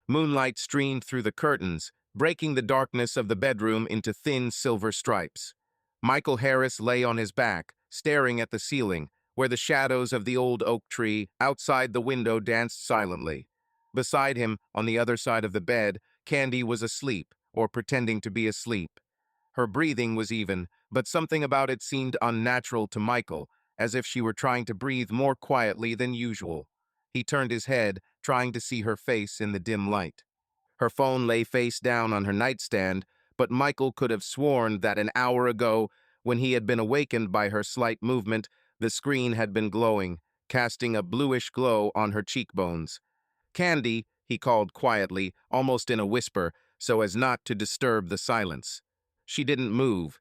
Moonlight streamed through the curtains, breaking the darkness of the bedroom into thin silver stripes. Michael Harris lay on his back, staring at the ceiling, where the shadows of the old oak tree outside the window danced silently. Beside him, on the other side of the bed, Candy was asleep, or pretending to be asleep. Her breathing was even, but something about it seemed unnatural to Michael, as if she were trying to breathe more quietly than usual. He turned his head, trying to see her face in the dim light. Her phone lay face down on her nightstand, but Michael could have sworn that an hour ago, when he had been awakened by her slight movement, the screen had been glowing, casting a bluish glow on her cheekbones. "Candy," he called quietly, almost in a whisper, so as not to disturb the silence. She didn't move.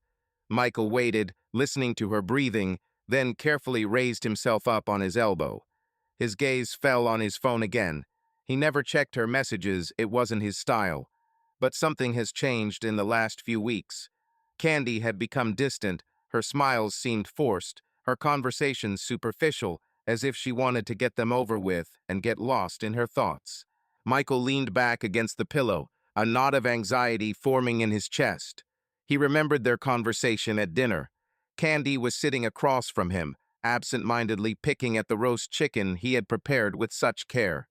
Michael waited, listening to her breathing, then carefully raised himself up on his elbow. His gaze fell on his phone again. He never checked her messages, it wasn't his style. But something has changed in the last few weeks. Candy had become distant, her smiles seemed forced, her conversations superficial, as if she wanted to get them over with and get lost in her thoughts. Michael leaned back against the pillow, a knot of anxiety forming in his chest. He remembered their conversation at dinner. Candy was sitting across from him, absent-mindedly picking at the roast chicken he had prepared with such care.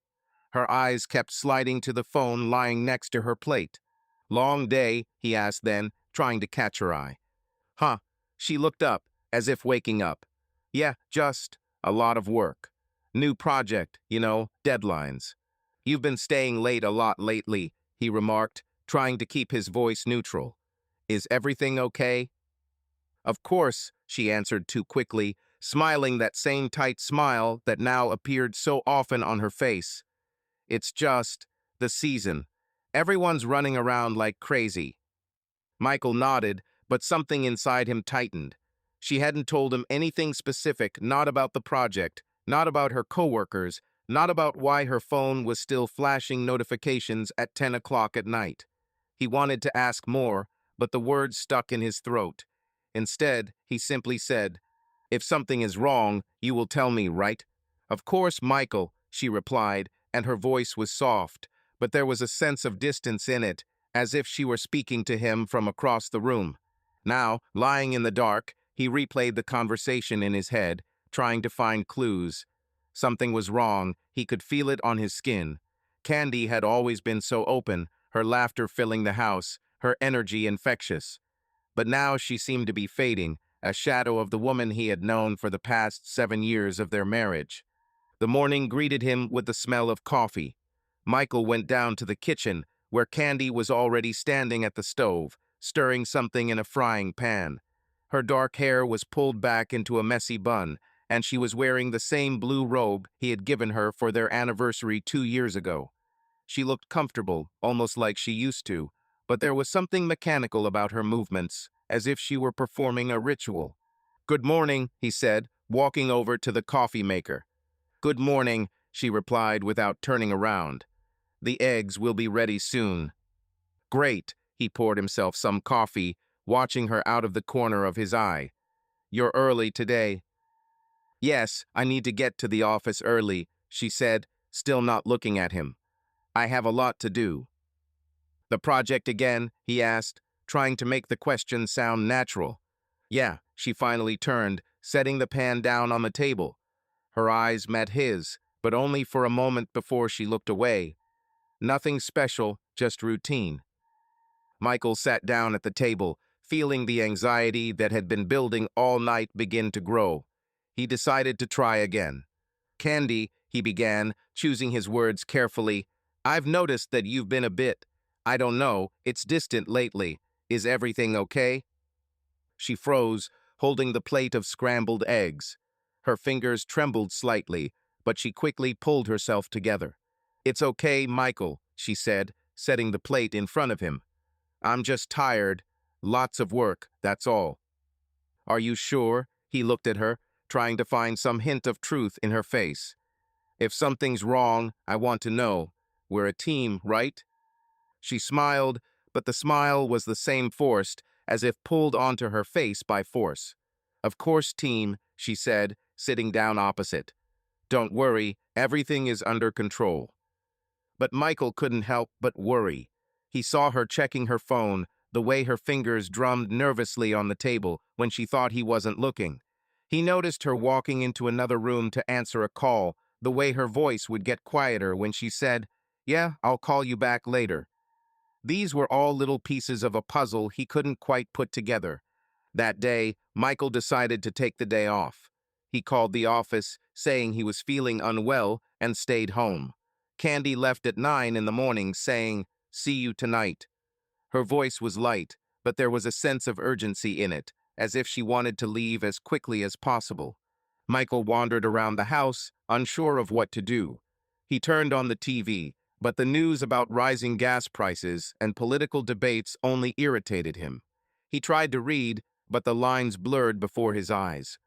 Her eyes kept sliding to the phone lying next to her plate. "Long day?" he asked then, trying to catch her eye. "Huh." She looked up, as if waking up. "Yeah, just a lot of work. New project, deadlines." "You've been staying late a lot lately," he remarked, trying to keep his voice neutral. "Is everything okay?" "Of course," she answered too quickly, smiling that same tight smile that now appeared so often on her face. "It's just the season. Everyone's running around like crazy." Michael nodded, but something inside him tightened. She hadn't told him anything specific, not about the project, not about her coworkers, not about why her phone was still flashing notifications at 10 o'clock at night. He wanted to ask more, but the words stuck in his throat. Instead, he simply said, "If something is wrong, you will tell me, right?" "Of course, Michael," she replied, and her voice was soft, but there was a sense of distance in it, as if she were speaking to him from across the room. Now, lying in the dark, he replayed the conversation in his head, trying to find clues. Something was wrong, he could feel it on his skin. Candy had always been so open, her laughter filling the house, her energy infectious. But now she seemed to be fading, a shadow of the woman he had known for the past 7 years of their marriage. The morning greeted him with the smell of coffee. Michael went down to the kitchen, where Candy was already standing at the stove, stirring something in a frying pan. Her dark hair was pulled back into a messy bun, and she was wearing the same blue robe he had given her for their anniversary 2 years ago. She looked comfortable, almost like she used to, but there was something mechanical about her movements, as if she were performing a ritual. "Good morning," he said, walking over to the coffee maker. "Good morning," she replied without turning around. "The eggs will be ready soon." "Great." He poured himself some coffee, watching her out of the corner of his eye. "You're early today." "Yes, I need to get to the office early," she said, still not looking at him. "I have a lot to do." "The project again?" he asked, trying to make the question sound natural. "Yeah," she finally turned, setting the pan down on the table. Her eyes met his, but only for a moment before she looked away. "Nothing special, just routine." Michael sat down at the table, feeling the anxiety that had been building all night begin to grow. He decided to try again. "Candy," he began, choosing his words carefully, "I've noticed that you've been a bit, I don't know, it's distant lately. Is everything okay?" She froze, holding the plate of scrambled eggs. Her fingers trembled slightly, but she quickly pulled herself together. "It's okay, Michael," she said, setting the plate in front of him. "I'm just tired. Lots of work, that's all." "Are you sure?" He looked at her, trying to find some hint of truth in her face. "If something's wrong, I want to know. We're a team, right?" She smiled, but the smile was the same forced, as if pulled onto her face by force. "Of course, team," she said, sitting down opposite. "Don't worry, everything is under control." But Michael couldn't help but worry. He saw her checking her phone, the way her fingers drummed nervously on the table when she thought he wasn't looking. He noticed her walking into another room to answer a call, the way her voice would get quieter when she said, "Yeah, I'll call you back later." These were all little pieces of a puzzle he couldn't quite put together. That day, Michael decided to take the day off. He called the office, saying he was feeling unwell, and stayed home. Candy left at 9 in the morning, saying, "See you tonight." Her voice was light, but there was a sense of urgency in it, as if she wanted to leave as quickly as possible. Michael wandered around the house, unsure of what to do. He turned on the TV, but the news about rising gas prices and political debates only irritated him. He tried to read, but the lines blurred before his eyes.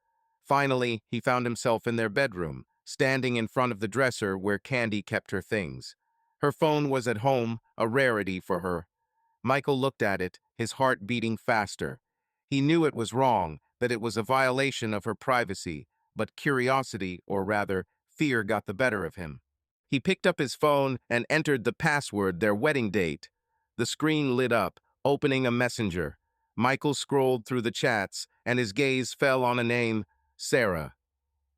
Finally, he found himself in their bedroom, standing in front of the dresser where Candy kept her things. Her phone was at home, a rarity for her. Michael looked at it, his heart beating faster. He knew it was wrong, that it was a violation of her privacy, but curiosity, or rather, fear got the better of him. He picked up his phone and entered the password, their wedding date. The screen lit up, opening a messenger. Michael scrolled through the chats, and his gaze fell on a name, Sarah.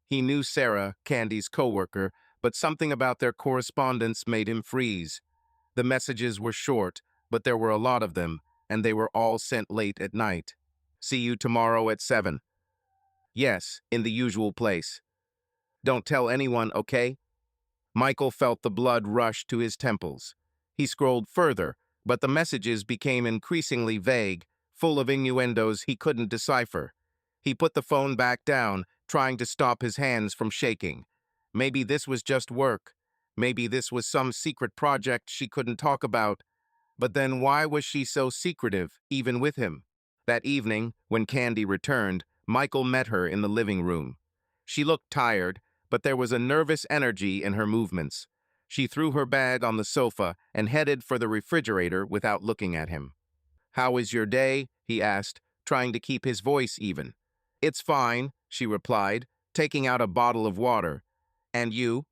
He knew Sarah, Candy's coworker, but something about their correspondence made him freeze. The messages were short, but there were a lot of them, and they were all sent late at night. "See you tomorrow at 7. "Yes, in the usual place. "Don't tell anyone, okay?" Michael felt the blood rush to his temples. He scrolled further, but the messages became increasingly vague, full of innuendos he couldn't decipher. He put the phone back down, trying to stop his hands from shaking. Maybe this was just work. Maybe this was some secret project she couldn't talk about. But then why was she so secretive, even with him? That evening, when Candy returned, Michael met her in the living room. She looked tired, but there was a nervous energy in her movements. She threw her bag on the sofa and headed for the refrigerator without looking at him. "How is your day?" he asked, trying to keep his voice even. "It's fine," she replied, taking out a bottle of water. "And you?"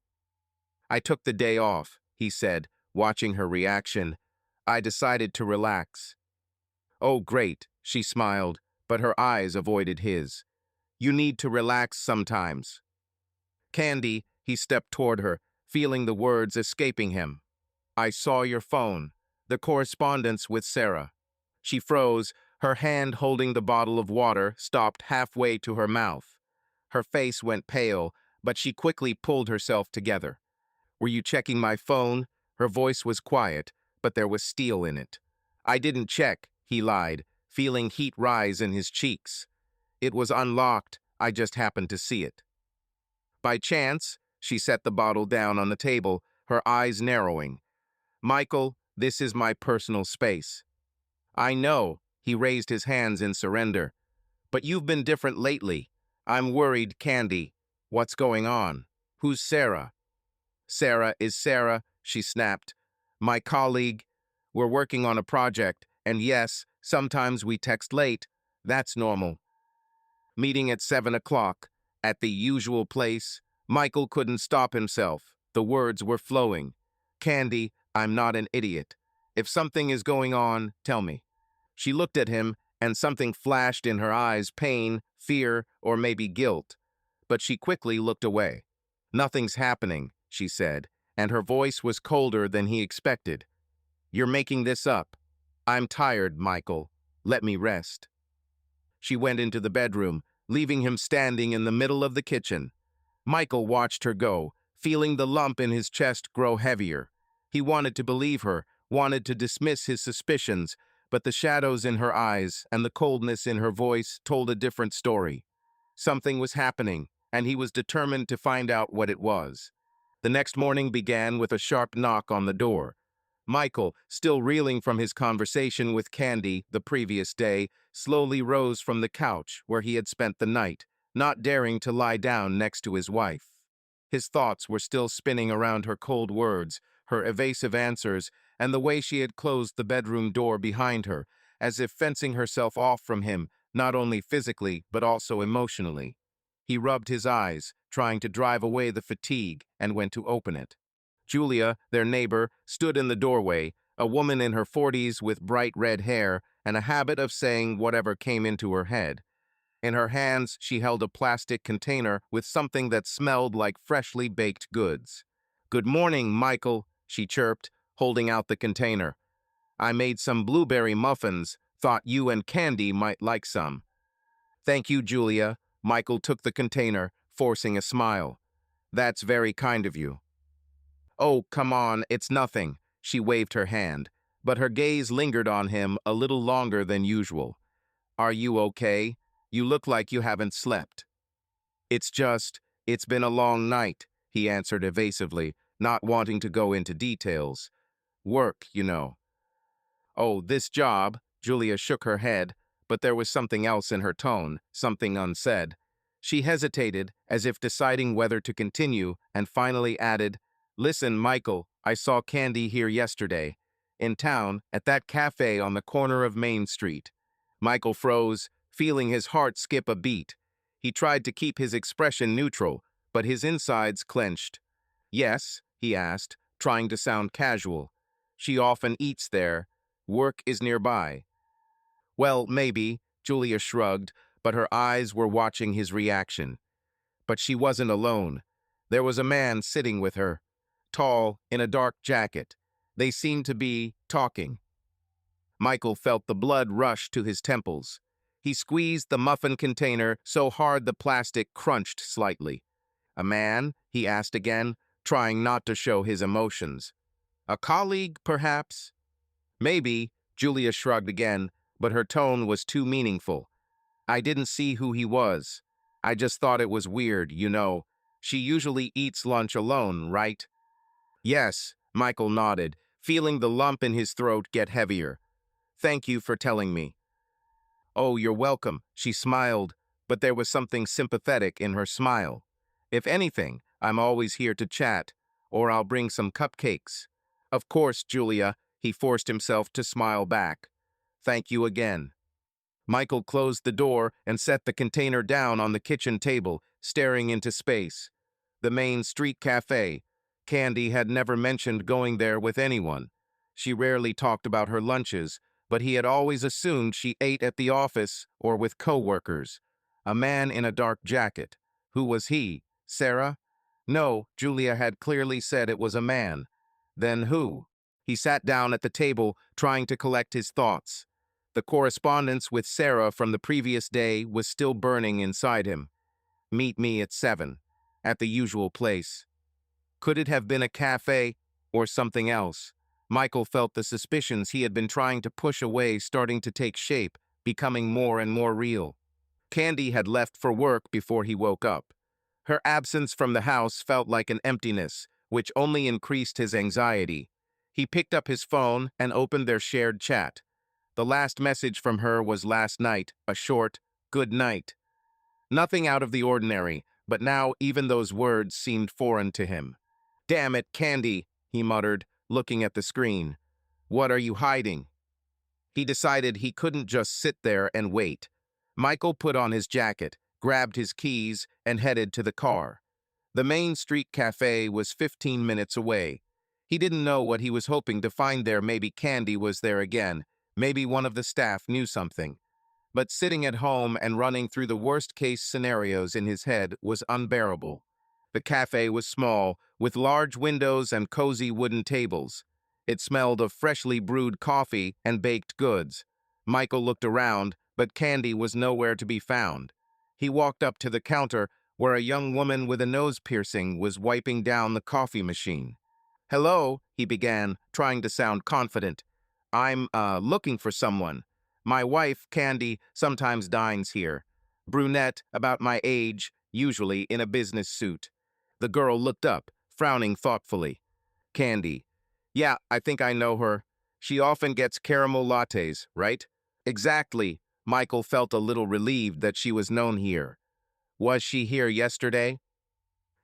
"I took the day off," he said, watching her reaction. "I decided to relax." "Oh, great," she smiled, but her eyes avoided his. "You need to relax sometimes." "Candy," he stepped toward her, feeling the words escaping him. "I saw your phone, the correspondence with Sarah." She froze, her hand holding the bottle of water stopped halfway to her mouth. Her face went pale, but she quickly pulled herself together. "Were you checking my phone?" Her voice was quiet, but there was steel in it. "I didn't check," he lied, feeling heat rise in his cheeks. "It was unlocked, I just happened to see it." By chance, she set the bottle down on the table, her eyes narrowing. "Michael, this is my personal space." "I know," he raised his hands in surrender. "But you've been different lately. I'm worried, Candy. What's going on? Who's Sarah?" "Sarah is Sarah," she snapped. "My colleague. We're working on a project, and yes, sometimes we text late. That's normal." Meeting at 7 o'clock, at the usual place. Michael couldn't stop himself. The words were flowing. "Candy, I'm not an idiot. If something is going on, tell me." She looked at him, and something flashed in her eyes, pain, fear, or maybe guilt. But she quickly looked away. "Nothing's happening," she said, and her voice was colder than he expected. "You're making this up. I'm tired, Michael. Let me rest." She went into the bedroom, leaving him standing in the middle of the kitchen. Michael watched her go, feeling the lump in his chest grow heavier. He wanted to believe her, wanted to dismiss his suspicions, but the shadows in her eyes and the coldness in her voice told a different story. Something was happening, and he was determined to find out what it was. The next morning began with a sharp knock on the door. Michael, still reeling from his conversation with Candy the previous day, slowly rose from the couch where he had spent the night, not daring to lie down next to his wife. His thoughts were still spinning around her cold words, her evasive answers, and the way she had closed the bedroom door behind her, as if fencing herself off from him, not only physically but also emotionally. He rubbed his eyes, trying to drive away the fatigue, and went to open it. Julia, their neighbor, stood in the doorway, a woman in her 40s with bright red hair and a habit of saying whatever came into her head. In her hands, she held a plastic container with something that smelled like freshly baked goods. "Good morning, Michael," she chirped, holding out the container. "I made some blueberry muffins, thought you and Candy might like some." "Thank you, Julia." Michael took the container, forcing a smile. "That's very kind of you." "Oh, come on, it's nothing." She waved her hand, but her gaze lingered on him a little longer than usual. "Are you okay? You look like you haven't slept." It's been a long night," he answered evasively, not wanting to go into details. "Work, you know." "Oh, this job," Julia shook her head, but there was something else in her tone, something unsaid. She hesitated, as if deciding whether to continue, and finally added, "Listen, Michael, I saw Candy here yesterday. In town, at that cafe on the corner of Main Street." Michael froze, feeling his heart skip a beat. He tried to keep his expression neutral, but his insides clenched. "Yes?" he asked, trying to sound casual. "She often eats there. Work is nearby." "Well, maybe," Julia shrugged, but her eyes were watching his reaction. But she wasn't alone. There was a man sitting with her, tall, in a dark jacket. They seemed to be talking. Michael felt the blood rush to his temples. He squeezed the muffin container so hard the plastic crunched slightly. "A man?" he asked again, trying not to show his emotions. "A colleague, perhaps?" "Maybe," Julia shrugged again, but her tone was too meaningful. "I didn't see who he was. I just thought it was weird, you know. She usually eats lunch alone, right?" "Yes," Michael nodded, feeling the lump in his throat get heavier. "Thank you for telling me." "Oh, you're welcome," she smiled, but there was something sympathetic in her smile. "If anything, I'm always here to chat, or I'll bring some cupcakes." "Of course, Julia," he forced himself to smile back. "Thank you again." Michael closed the door and set the container down on the kitchen table, staring into space. The Main Street Cafe. Candy had never mentioned going there with anyone. She rarely talked about her lunches, but he had always assumed she ate at the office or with co-workers. A man in a dark jacket. Who was he? Sarah? No, Julia had clearly said it was a man. Then who? He sat down at the table, trying to collect his thoughts. The correspondence with Sarah from the previous day was still burning inside him. "Meet me at 7, at the usual place." Could it have been a cafe or something else? Michael felt the suspicions he had been trying to push away starting to take shape, becoming more and more real. Candy had left for work before he woke up. Her absence from the house felt like an emptiness, which only increased his anxiety. He picked up his phone and opened their shared chat. The last message from her was last night, a short, "Good night." Nothing out of the ordinary, but now even those words seemed foreign to him. "Damn it, Candy," he muttered, looking at the screen. "What are you hiding?" He decided he couldn't just sit there and wait. Michael put on his jacket, grabbed his keys, and headed to the car. The Main Street Cafe was 15 minutes away. He didn't know what he was hoping to find there. Maybe Candy was there again. Maybe one of the staff knew something. But sitting at home and running through the worst-case scenarios in his head was unbearable. The cafe was small, with large windows and cozy wooden tables. It smelled of freshly brewed coffee and baked goods. Michael looked around, but Candy was nowhere to be found. He walked up to the counter, where a young woman with a nose piercing was wiping down the coffee machine. "Hello," he began, trying to sound confident. "I'm, looking for someone. My wife, Candy, sometimes dines here. Brunette, about my age, usually in a business suit." The girl looked up, frowning thoughtfully. "Candy. Yeah, I think I know her. She often gets caramel lattes, right?" "Exactly." Michael felt a little relieved that she was known here. "Was she here yesterday?"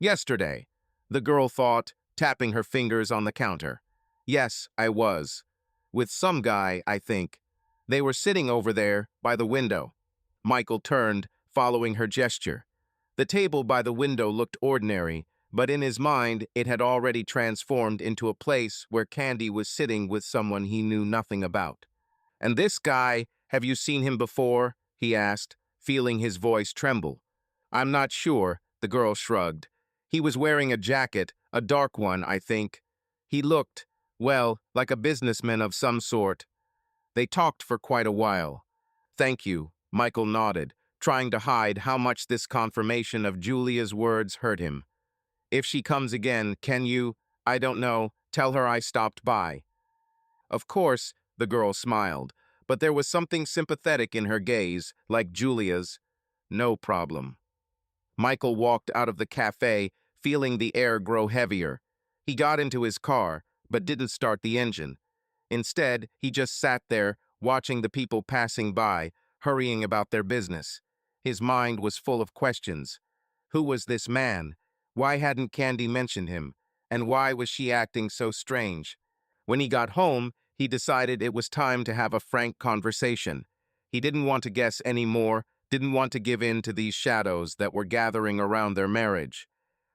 "Yesterday," the girl thought, tapping her fingers on the counter. "Yes, I was. With some guy, I think. They were sitting over there, by the window." Michael turned, following her gesture. The table by the window looked ordinary, but in his mind it had already transformed into a place where Candy was sitting with someone he knew nothing about. "And this guy, have you seen him before?" he asked, feeling his voice tremble. "I'm not sure," the girl shrugged. "He was wearing a jacket, a dark one, I think. He looked, well, like a businessman of some sort." They talked for quite a while. "Thank you," Michael nodded, trying to hide how much this confirmation of Julia's words hurt him. "If she comes again, can you, I don't know, tell her I stopped by?" Of course, the girl smiled, but there was something sympathetic in her gaze, like Julia's. "No problem." Michael walked out of the cafe, feeling the air grow heavier. He got into his car, but didn't start the engine. Instead, he just sat there, watching the people passing by, hurrying about their business. His mind was full of questions. Who was this man? Why hadn't Candy mentioned him? And why was she acting so strange? When he got home, he decided it was time to have a frank conversation. He didn't want to guess anymore, didn't want to give in to these shadows that were gathering around their marriage.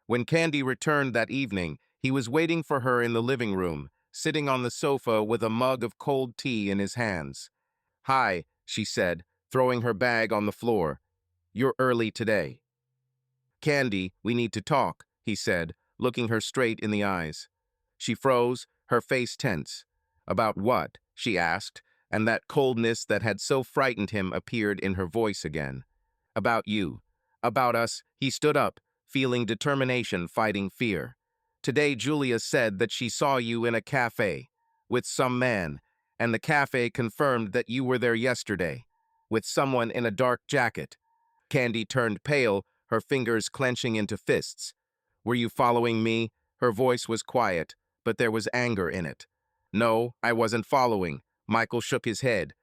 When Candy returned that evening, he was waiting for her in the living room, sitting on the sofa with a mug of cold tea in his hands. "Hi," she said, throwing her bag on the floor. "You're early today." "Candy, we need to talk," he said, looking her straight in the eyes. She froze, her face tense. "About what?" she asked, and that coldness that had so frightened him appeared in her voice again. "About you. About us." He stood up, feeling determination fighting fear. "Today Julia said that she saw you in a cafe, with some man, and the cafe confirmed that you were there yesterday, with someone in a dark jacket." Candy turned pale, her fingers clenching into fists. "Were you following me?" Her voice was quiet, but there was anger in it. "No, I wasn't following." Michael shook his head.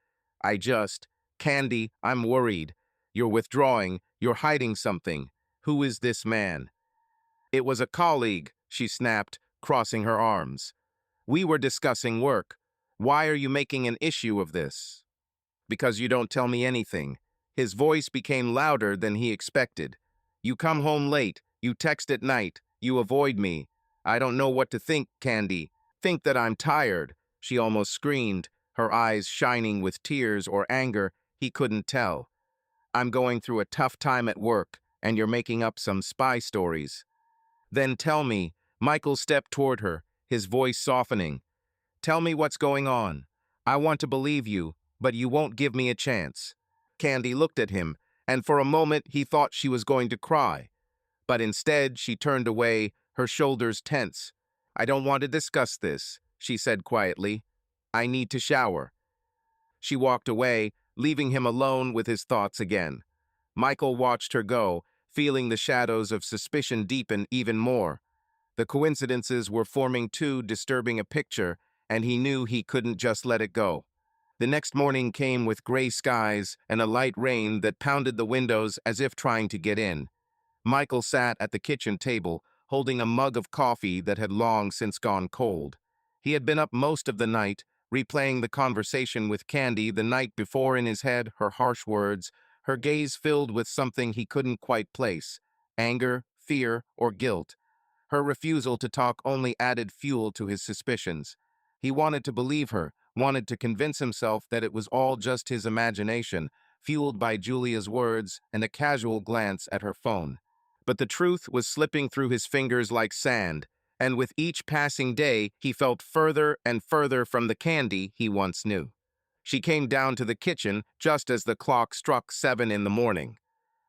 Candy, I'm worried. You're withdrawing, you're hiding something. Who is this man?" "It was a colleague," she snapped, crossing her arms. "We were discussing work. Why are you making an issue of this?" "Because you don't tell me anything." His voice became louder than he expected. "You come home late, you text at night, you avoid me. I don't know what to think, Candy. Think that I'm tired." She almost screamed, her eyes shining with tears or anger, he couldn't tell. "I'm going through a tough time at work, and you're making up some spy stories." "Then tell me." Michael stepped toward her, his voice softening. "Tell me what's going on. I want to believe you, but you won't give me a chance." Candy looked at him, and for a moment he thought she was going to cry. But instead, she turned away, her shoulders tense. "I don't want to discuss this," she said quietly. "I need to shower." She walked away, leaving him alone with his thoughts again. Michael watched her go, feeling the shadows of suspicion deepen even more. The coincidences were forming too disturbing a picture, and he knew he couldn't just let it go. The next morning came with gray skies and a light rain that pounded the windows as if trying to get in. Michael sat at the kitchen table, holding a mug of coffee that had long since gone cold. He had been up most of the night, replaying the conversation with Candy the night before in his head, her harsh words, her gaze filled with something he couldn't quite place: anger, fear, or guilt. Her refusal to talk only added fuel to his suspicions. He wanted to believe her, wanted to convince himself that it was all just his imagination, fueled by Julia's words and a casual glance at her phone. But the truth was slipping through his fingers like sand, and with each passing day, he felt further and further from the Candy he once knew. She came down to the kitchen just as the clock struck 7 in the morning.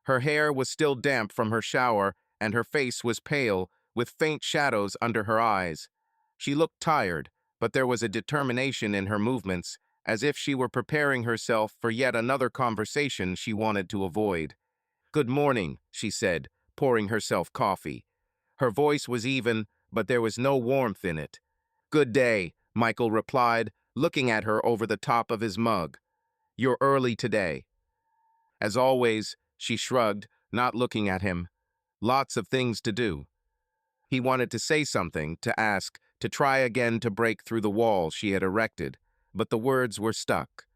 Her hair was still damp from her shower, and her face was pale, with faint shadows under her eyes. She looked tired, but there was a determination in her movements, as if she were preparing herself for yet another conversation she wanted to avoid. "Good morning," she said, pouring herself coffee. Her voice was even, but there was no warmth in it. "Good day," Michael replied, looking at her over the top of his mug. "You're early today." "As always," she shrugged, not looking at him. "Lots of things to do." He wanted to say something, to ask, to try again to break through the wall she had erected, but the words were stuck.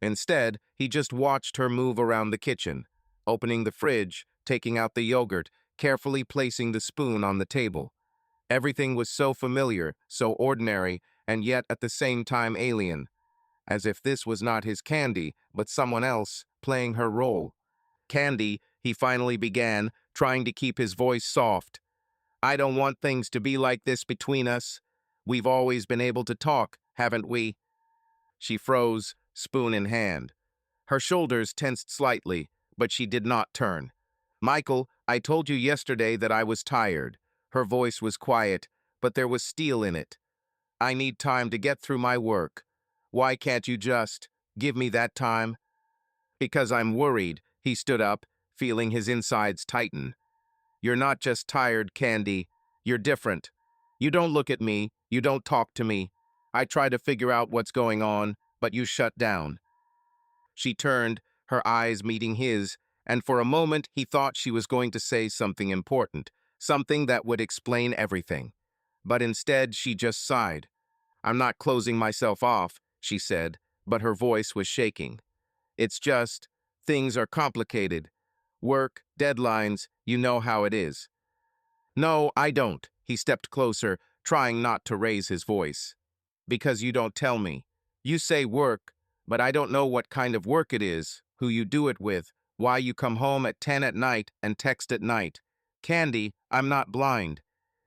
Instead, he just watched her move around the kitchen, opening the fridge, taking out the yogurt, carefully placing the spoon on the table. Everything was so familiar, so ordinary, and yet at the same time alien, as if this was not his Candy, but someone else playing her role. Candy, he finally began, trying to keep his voice soft. I don't want things to be like this between us. We've always been able to talk, haven't we? She froze, spoon in hand. Her shoulders tensed slightly, but she did not turn. Michael, I told you yesterday that I was tired. Her voice was quiet, but there was steel in it. I need time to get through my work. Why can't you just give me that time? Because I'm worried. He stood up, feeling his insides tighten. You're not just tired, Candy. You're different. You don't look at me. You don't talk to me. I try to figure out what's going on, but you shut down. She turned, her eyes meeting his, and for a moment he thought she was going to say something important, something that would explain everything. But instead she just sighed. I'm not closing myself off, she said, but her voice was shaking. It's just, things are complicated. Work, deadlines, you know how it is. No, I don't. He stepped closer, trying not to raise his voice. Because you don't tell me. You say work, but I don't know what kind of work it is, who you do it with, why you come home at 10 at night and text at night. Candy, I'm not blind.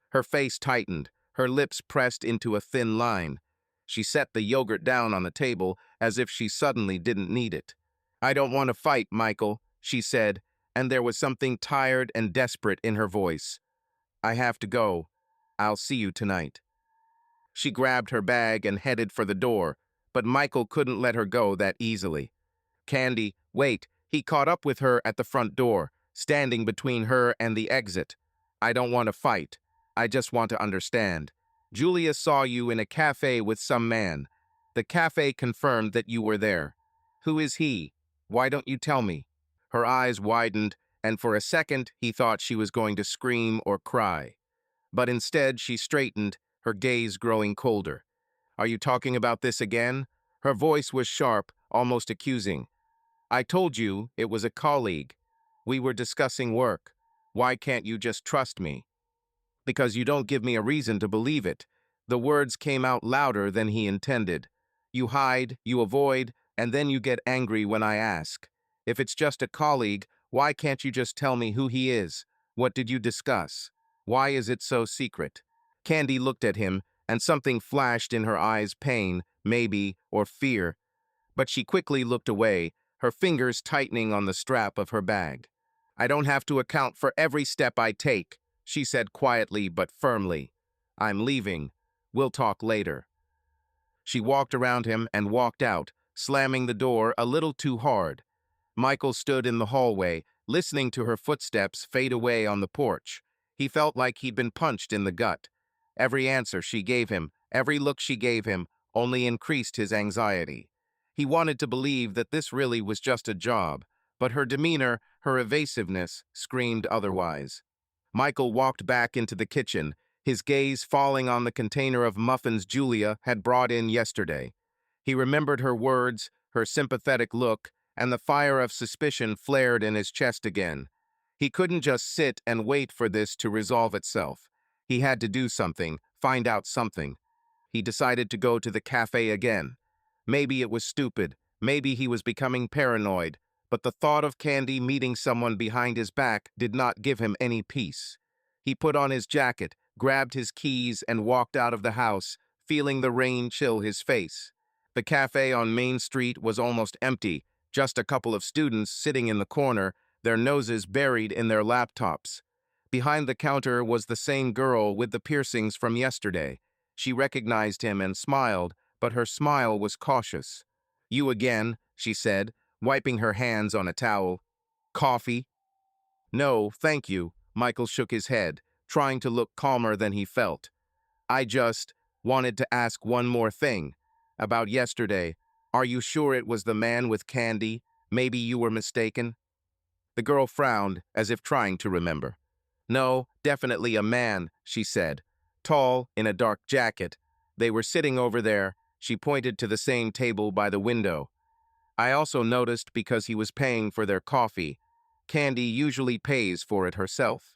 Her face tightened, her lips pressed into a thin line. She set the yogurt down on the table as if she suddenly didn't need it. I don't want to fight, Michael, she said, and there was something tired and desperate in her voice. I have to go. I'll see you tonight. She grabbed her bag and headed for the door, but Michael couldn't let her go that easily. Candy, wait, he caught up with her at the front door, standing between her and the exit. I don't want to fight. I just want to understand. Julia saw you in a cafe with some man. The cafe confirmed that you were there. Who is he? Why don't you tell me? Her eyes widened, and for a second he thought she was going to scream or cry. But instead she straightened, her gaze growing colder. Are you talking about this again? Her voice was sharp, almost accusing. I told you it was a colleague. We were discussing work. Why can't you just trust me? Because you don't give me a reason to believe it. The words came out louder than he intended. You hide, you avoid, and then you get angry when I ask. If it's just a colleague, why can't you just tell me who he is? What did you discuss? Why is it so secret? Candy looked at him, and something flashed in her eyes, pain, maybe, or fear. But she quickly looked away, her fingers tightening on the strap of her bag. I don't have to account for every step I take, she said quietly but firmly. I'm leaving. We'll talk later. She walked around him and walked out, slamming the door a little too hard. Michael stood in the hallway, listening to her footsteps fade away on the porch. He felt like he'd been punched in the gut. Every answer she gave him, every look she gave him, only increased his anxiety. He wanted to believe that this really was just a job, but her demeanor, her evasiveness, screamed otherwise. Michael walked back into the kitchen, his gaze falling on the container of muffins Julia had brought in yesterday. He remembered her words, her sympathetic look, and the fire of suspicion flared in his chest again. He couldn't just sit and wait for this to resolve itself. He had to do something, find out something. He decided to go to the cafe again. Maybe it was stupid, maybe he was becoming paranoid, but the thought of Candy meeting someone behind his back did not give him any peace. He put on his jacket, grabbed his keys, and walked out of the house, feeling the rain chill his face. The cafe on Main Street was almost empty, just a couple of students sitting in the corner, their noses buried in their laptops. Behind the counter was the same girl with the piercings from yesterday. She recognized him and smiled, but her smile was cautious. You again, she said, wiping her hands on a towel. Coffee? No, thank you. Michael shook his head, trying to look calmer than he felt. I just wanted to ask one more thing. About yesterday. Are you sure it was the man with Candy? Maybe you were mistaken? The girl frowned, as if trying to remember. No, definitely a man, she said. Tall, in a dark jacket. They were sitting over there. She pointed to the same table by the window. I also noticed because he was paying for their coffee. Candy usually pays for it herself.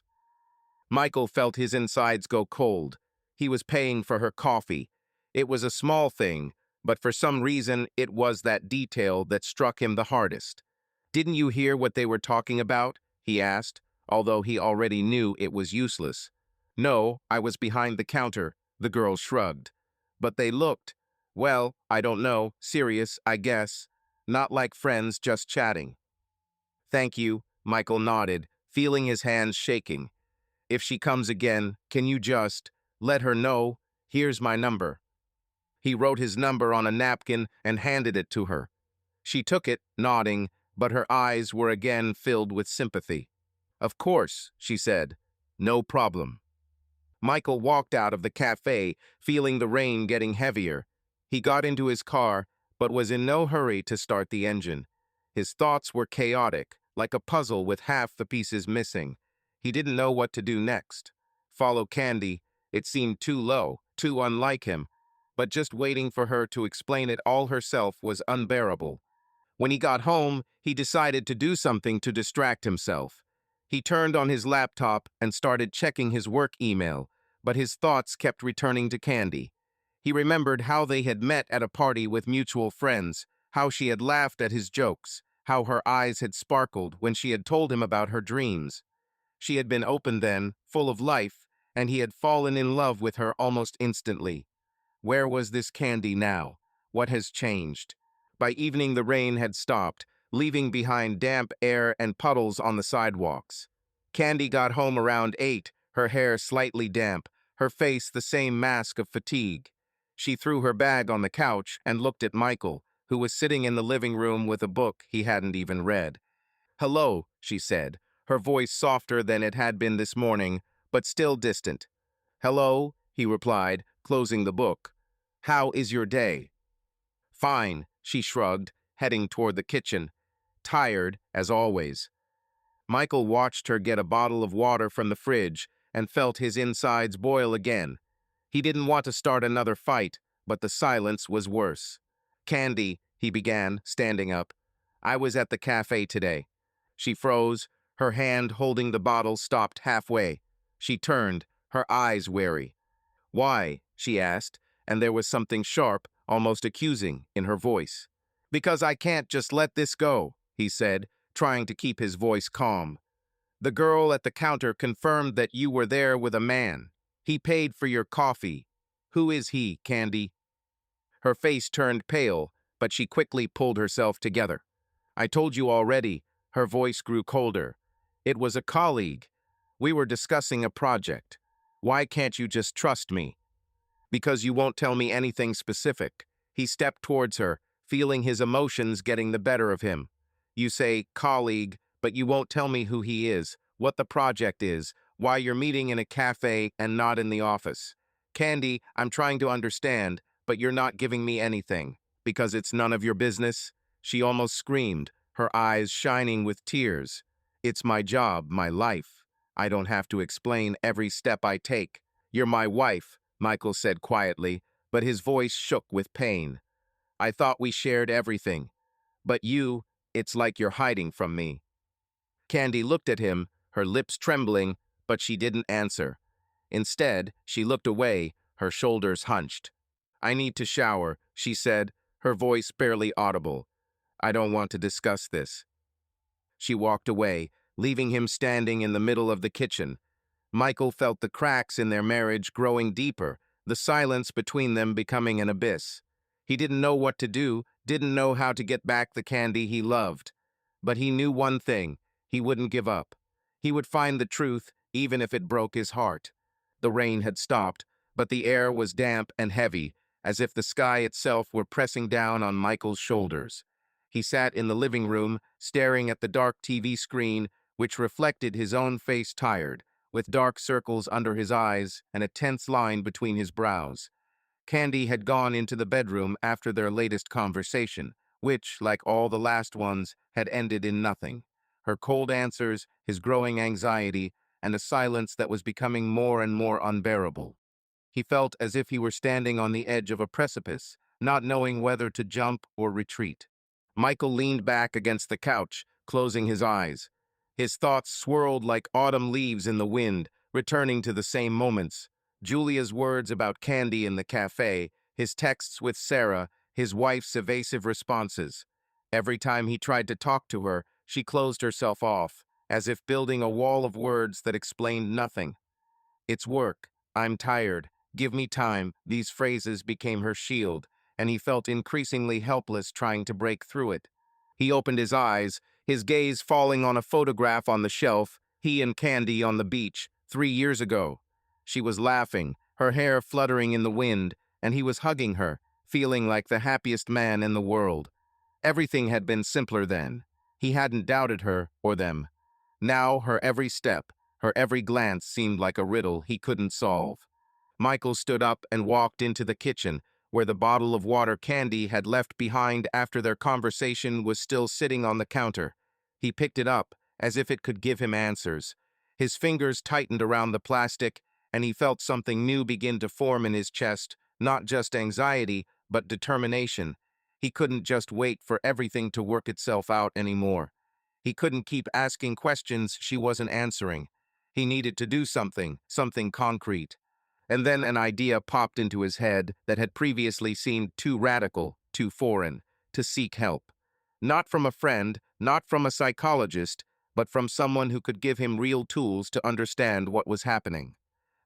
Michael felt his insides go cold. He was paying for her coffee. It was a small thing, but for some reason it was that detail that struck him the hardest. "Didn't you hear what they were talking about?" he asked, although he already knew it was useless. "No, I was behind the counter," the girl shrugged. "But they looked, well, I don't know, serious, I guess. Not like friends just chatting." "Thank you," Michael nodded, feeling his hands shaking. "If she comes again, can you just let her know? Here's my number." He wrote his number on a napkin and handed it to her. She took it, nodding, but her eyes were again filled with sympathy. "Of course," she said. "No problem." Michael walked out of the cafe, feeling the rain getting heavier. He got into his car, but was in no hurry to start the engine. His thoughts were chaotic, like a puzzle with half the pieces missing. He didn't know what to do next. Follow Candy, it seemed too low, too unlike him. But just waiting for her to explain it all herself was unbearable. When he got home, he decided to do something to distract himself. He turned on his laptop and started checking his work email, but his thoughts kept returning to Candy. He remembered how they had met at a party with mutual friends, how she had laughed at his jokes, how her eyes had sparkled when she had told him about her dreams. She had been open then, full of life, and he had fallen in love with her almost instantly. Where was this Candy now? What has changed? By evening, the rain had stopped, leaving behind damp air and puddles on the sidewalks. Candy got home around 8, her hair slightly damp, her face the same mask of fatigue. She threw her bag on the couch and looked at Michael, who was sitting in the living room with a book he hadn't even read. "Hello," she said, her voice softer than it had been this morning, but still distant. "Hello," he replied, closing the book. "How is your day?" "Fine," she shrugged, heading toward the kitchen. "Tired, as always." Michael watched her get a bottle of water from the fridge and felt his insides boil again. He didn't want to start another fight, but the silence was worse. "Candy," he began, standing up. "I was at the cafe today." She froze, her hand holding the bottle stopped halfway. She turned, her eyes wary. "Why?" she asked, and there was something sharp, almost accusing, in her voice. "Because I can't just let this go," he said, trying to keep his voice calm. "The girl at the counter confirmed that you were there with a man. He paid for your coffee. Who is he, Candy?" Her face turned pale, but she quickly pulled herself together. "I told you already." Her voice grew colder. "It was a colleague. We were discussing a project. Why can't you just trust me?" "Because you won't tell me anything specific." He stepped towards her, feeling his emotions getting the better of him. "You say colleague, but you won't tell me who he is, what the project is, why you're meeting in a cafe and not in the office. Candy, I'm trying to understand, but you're not giving me anything. Because it's none of your business?" She almost screamed, her eyes shining with tears. "It's my job, my life. I don't have to explain every step I take. You're my wife," Michael said quietly, but his voice shook with pain. "I thought we shared everything. But you, it's like you're hiding from me." Candy looked at him, her lips trembling, but she didn't answer. Instead, she looked away, her shoulders hunched. "I need to shower," she said, her voice barely audible. "I don't want to discuss this." She walked away, leaving him standing in the middle of the kitchen. Michael felt the cracks in their marriage growing deeper, the silence between them becoming an abyss. He didn't know what to do, didn't know how to get back the Candy he loved. But he knew one thing: he wouldn't give up. He would find the truth, even if it broke his heart. The rain had stopped, but the air was damp and heavy, as if the sky itself were pressing down on Michael's shoulders. He sat in the living room, staring at the dark TV screen, which reflected his own face tired, with dark circles under his eyes and a tense line between his brows. Candy had gone into the bedroom after their latest conversation, which, like all the last ones, had ended in nothing. Her cold answers, his growing anxiety, and a silence that was becoming more and more unbearable. He felt as if he were standing on the edge of a precipice, not knowing whether to jump or retreat. Michael leaned back against the couch, closing his eyes. His thoughts swirled like autumn leaves in the wind, returning to the same moments. Julia's words about Candy in the cafe, his texts with Sarah, his wife's evasive responses. Every time he tried to talk to her, she closed herself off, as if building a wall of words that explained nothing. It's work. I'm tired. Give me time. These phrases became her shield, and he felt increasingly helpless trying to break through it. He opened his eyes, his gaze falling on a photograph on the shelf, he and Candy on the beach, 3 years ago. She was laughing, her hair fluttering in the wind, and he was hugging her, feeling like the happiest man in the world. Everything had been simpler then. He hadn't doubted her or them. Now her every step, her every glance seemed like a riddle he couldn't solve. Michael stood up and walked into the kitchen, where the bottle of water Candy had left behind after their conversation was still sitting on the counter. He picked it up, as if it could give him answers. His fingers tightened around the plastic, and he felt something new begin to form in his chest, not just anxiety, but determination. He couldn't just wait for everything to work itself out anymore. He couldn't keep asking questions she wasn't answering. He needed to do something, something concrete. And then an idea popped into his head that had previously seemed too radical, too foreign, to seek help. Not from a friend, not from a psychologist, but from someone who could give him real tools to understand what was happening.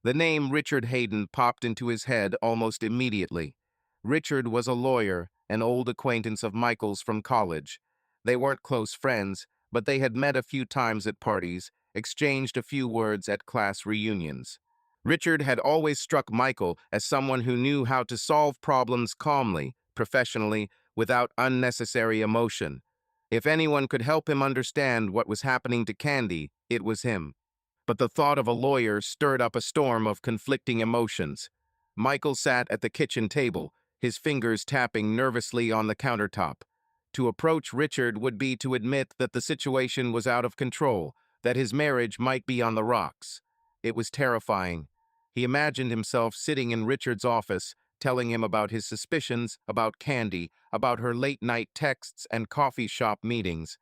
The name Richard Hayden popped into his head almost immediately. Richard was a lawyer, an old acquaintance of Michael's from college. They weren't close friends, but they had met a few times at parties, exchanged a few words at class reunions. Richard had always struck Michael as someone who knew how to solve problems calmly, professionally, without unnecessary emotion. If anyone could help him understand what was happening to Candy, it was him. But the thought of a lawyer stirred up a storm of conflicting emotions. Michael sat at the kitchen table, his fingers tapping nervously on the countertop. To approach Richard would be to admit that the situation was out of control, that his marriage might be on the rocks. It was terrifying. He imagined himself sitting in Richard's office, telling him about his suspicions, about Candy, about her late-night texts and coffee shop meetings.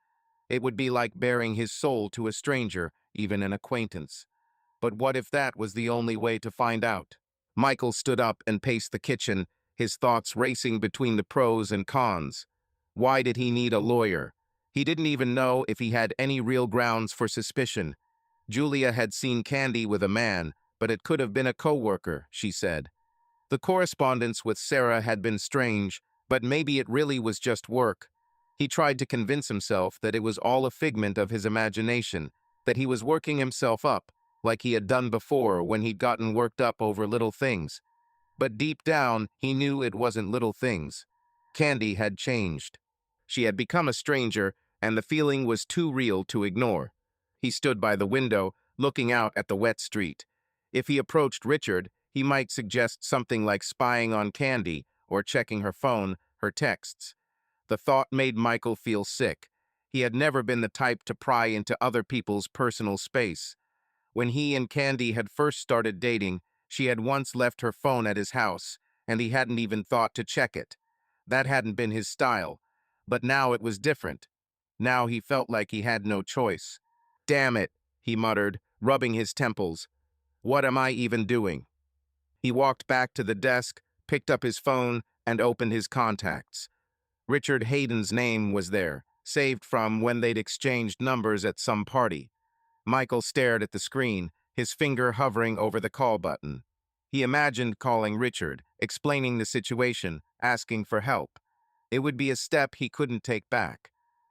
It would be like baring his soul to a stranger, even an acquaintance. But what if that was the only way to find out? Michael stood up and paced the kitchen, his thoughts racing between the pros and cons. Why did he need a lawyer? He didn't even know if he had any real grounds for suspicion. Julia had seen Candy with a man, but it could have been a coworker, she said. The correspondence with Sarah had been strange, but maybe it really was just work. He tried to convince himself that it was all a figment of his imagination, that he was working himself up, like he had done before when he'd gotten worked up over little things. But deep down, he knew it wasn't little things. Candy had changed. She had become a stranger, and the feeling was too real to ignore. He stood by the window, looking out at the wet street. If he approached Richard, he might suggest something like spying on Candy or checking her phone, her texts. The thought made Michael feel sick. He had never been the type to pry into other people's personal space. When he and Candy had first started dating, she had once left her phone at his house, and he hadn't even thought to check it. That hadn't been his style. But now it was different. Now he felt like he had no choice. "Damn it," he muttered, rubbing his temples. "What am I even doing?" He walked back to the desk, picked up his phone, and opened his contacts. Richard Hayden's name was there, saved from when they'd exchanged numbers at some party. Michael stared at the screen, his finger hovering over the call button. He imagined calling Richard, explaining the situation, asking for help. It would be a step he couldn't take back.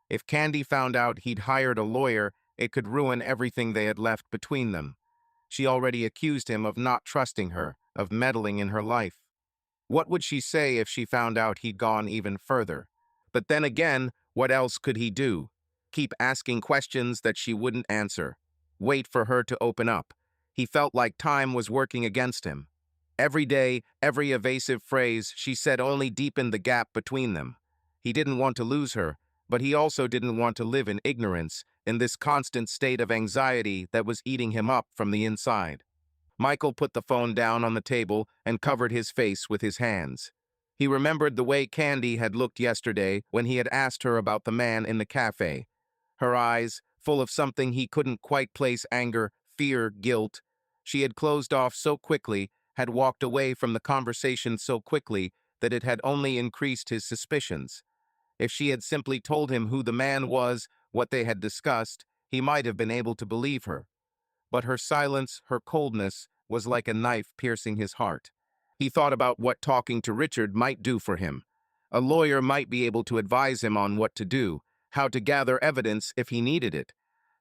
If Candy found out he'd hired a lawyer, it could ruin everything they had left between them. She already accused him of not trusting her, of meddling in her life. What would she say if she found out he'd gone even further? But then again, what else could he do? Keep asking questions that she wouldn't answer. Wait for her to open up. He felt like time was working against him. Every day, every evasive phrase she said only deepened the gap between them. He didn't want to lose her, but he also didn't want to live in ignorance, in this constant state of anxiety that was eating him up from the inside. Michael put the phone down on the table and covered his face with his hands. He remembered the way Candy had looked yesterday when he had asked her about the man in the cafe. Her eyes, full of something he couldn't quite place, anger, fear, guilt. She had closed off so quickly, had walked away from the conversation so quickly, that it had only increased his suspicions. If she had simply told him who the man was, what they had discussed, he might have been able to believe her. But her silence, her coldness, was like a knife piercing his heart. He thought about what talking to Richard might do for him. A lawyer might be able to advise him on what to do, how to gather evidence if he needed it.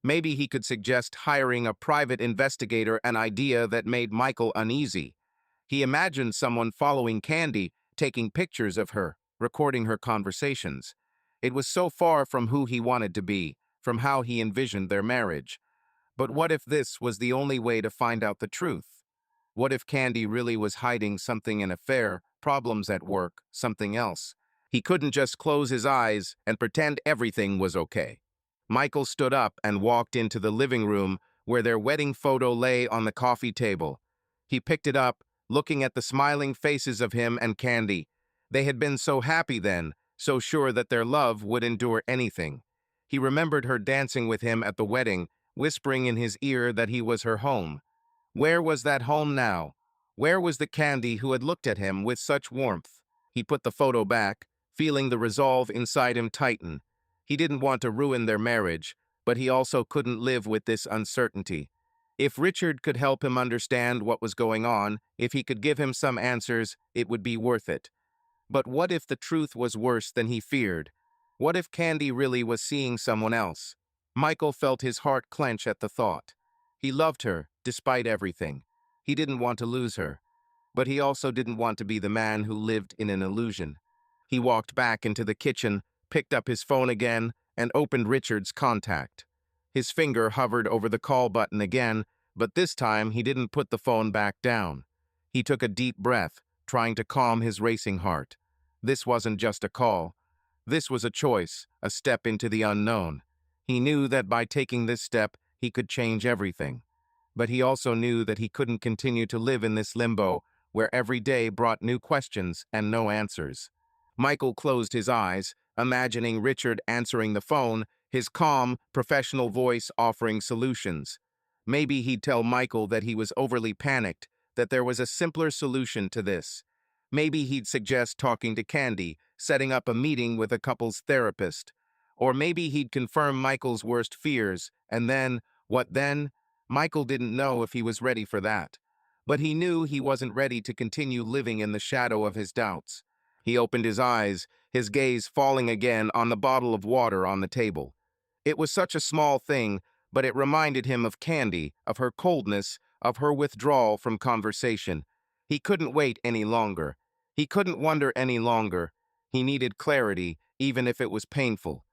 Maybe he could suggest hiring a private investigator, an idea that made Michael uneasy. He imagined someone following Candy, taking pictures of her, recording her conversations. It was so far from who he wanted to be, from how he envisioned their marriage. But what if this was the only way to find out the truth? What if Candy really was hiding something, an affair, problems at work, something else? He couldn't just close his eyes and pretend everything was okay. Michael stood up and walked into the living room where their wedding photo lay on the coffee table. He picked it up, looking at the smiling faces of him and Candy. They had been so happy then, so sure that their love would endure anything. He remembered her dancing with him at the wedding, whispering in his ear that he was her home. Where was that home now? Where was the Candy who had looked at him with such warmth? He put the photo back, feeling the resolve inside him tighten. He didn't want to ruin their marriage, but he also couldn't live with this uncertainty. If Richard could help him understand what was going on, if he could give him some answers, it would be worth it. But what if the truth was worse than he feared? What if Candy really was seeing someone else? Michael felt his heart clench at the thought. He loved her, despite everything. He didn't want to lose her. But he also didn't want to be the man who lived in an illusion. He walked back into the kitchen, picked up his phone again, and opened Richard's contact. His finger hovered over the call button again, but this time he didn't put the phone back down. He took a deep breath, trying to calm his racing heart. This wasn't just a call. This was a choice, a step into the unknown. He knew that by taking this step, he could change everything. But he also knew that he couldn't continue to live in this limbo, where every day brought new questions and no answers. Michael closed his eyes, imagining Richard answering the phone, his calm, professional voice offering solutions. Maybe he'd tell Michael that he was overly panicked, that there was a simpler solution to this. Maybe he'd suggest talking to Candy, setting up a meeting with a couple's therapist. Or maybe he'd confirm Michael's worst fears, and then, what then? Michael didn't know if he was ready for that. But he knew he wasn't ready to continue living in the shadow of his doubts. He opened his eyes, his gaze falling again on the bottle of water on the table. It was such a small thing, but it reminded him of Candy, of her coldness, of her withdrawal from conversation. He couldn't wait any longer. He couldn't wonder any longer. He needed clarity, even if it was painful.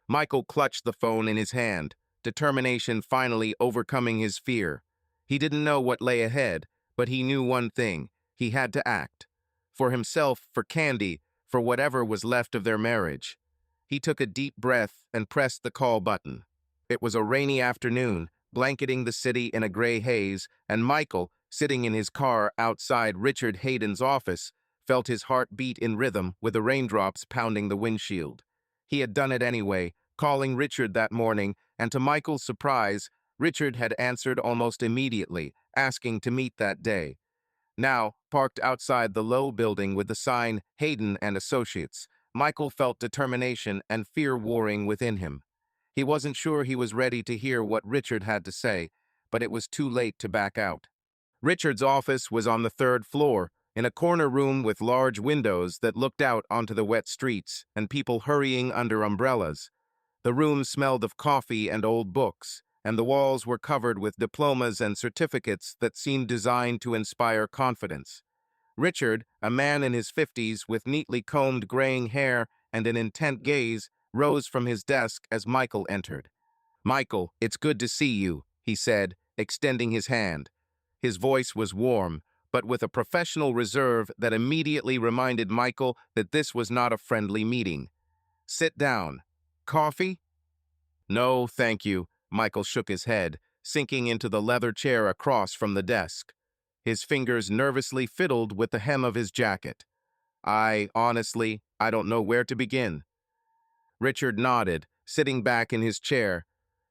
Michael clutched the phone in his hand, determination finally overcoming his fear. He didn't know what lay ahead, but he knew one thing: he had to act. For himself, for Candy, for whatever was left of their marriage. He took a deep breath and pressed the call button. It was a rainy afternoon, blanketing the city in a gray haze, and Michael, sitting in his car outside Richard Hayden's office, felt his heart beat in rhythm with the raindrops pounding the windshield. He had done it anyway, calling Richard that morning, and to Michael's surprise, Richard had answered almost immediately, asking to meet that day. Now, parked outside the low building with the sign Hayden and Associates, Michael felt determination and fear warring within him. He wasn't sure he was ready to hear what Richard had to say, but it was too late to back out. Richard's office was on the third floor, in a corner room with large windows that looked out onto the wet streets and people hurrying under umbrellas. The room smelled of coffee and old books, and the walls were covered with diplomas and certificates that seemed designed to inspire confidence. Richard, a man in his 50s with neatly combed graying hair and an intent gaze, rose from his desk as Michael entered. "Michael, it's good to see you," he said, extending his hand. His voice was warm, but with a professional reserve that immediately reminded Michael that this was not a friendly meeting. "Sit down. Coffee?" "No, thank you." Michael shook his head, sinking into the leather chair across from the desk. His fingers nervously fiddled with the hem of his jacket. Honestly, I don't know where to begin." Richard nodded, sitting back in his chair.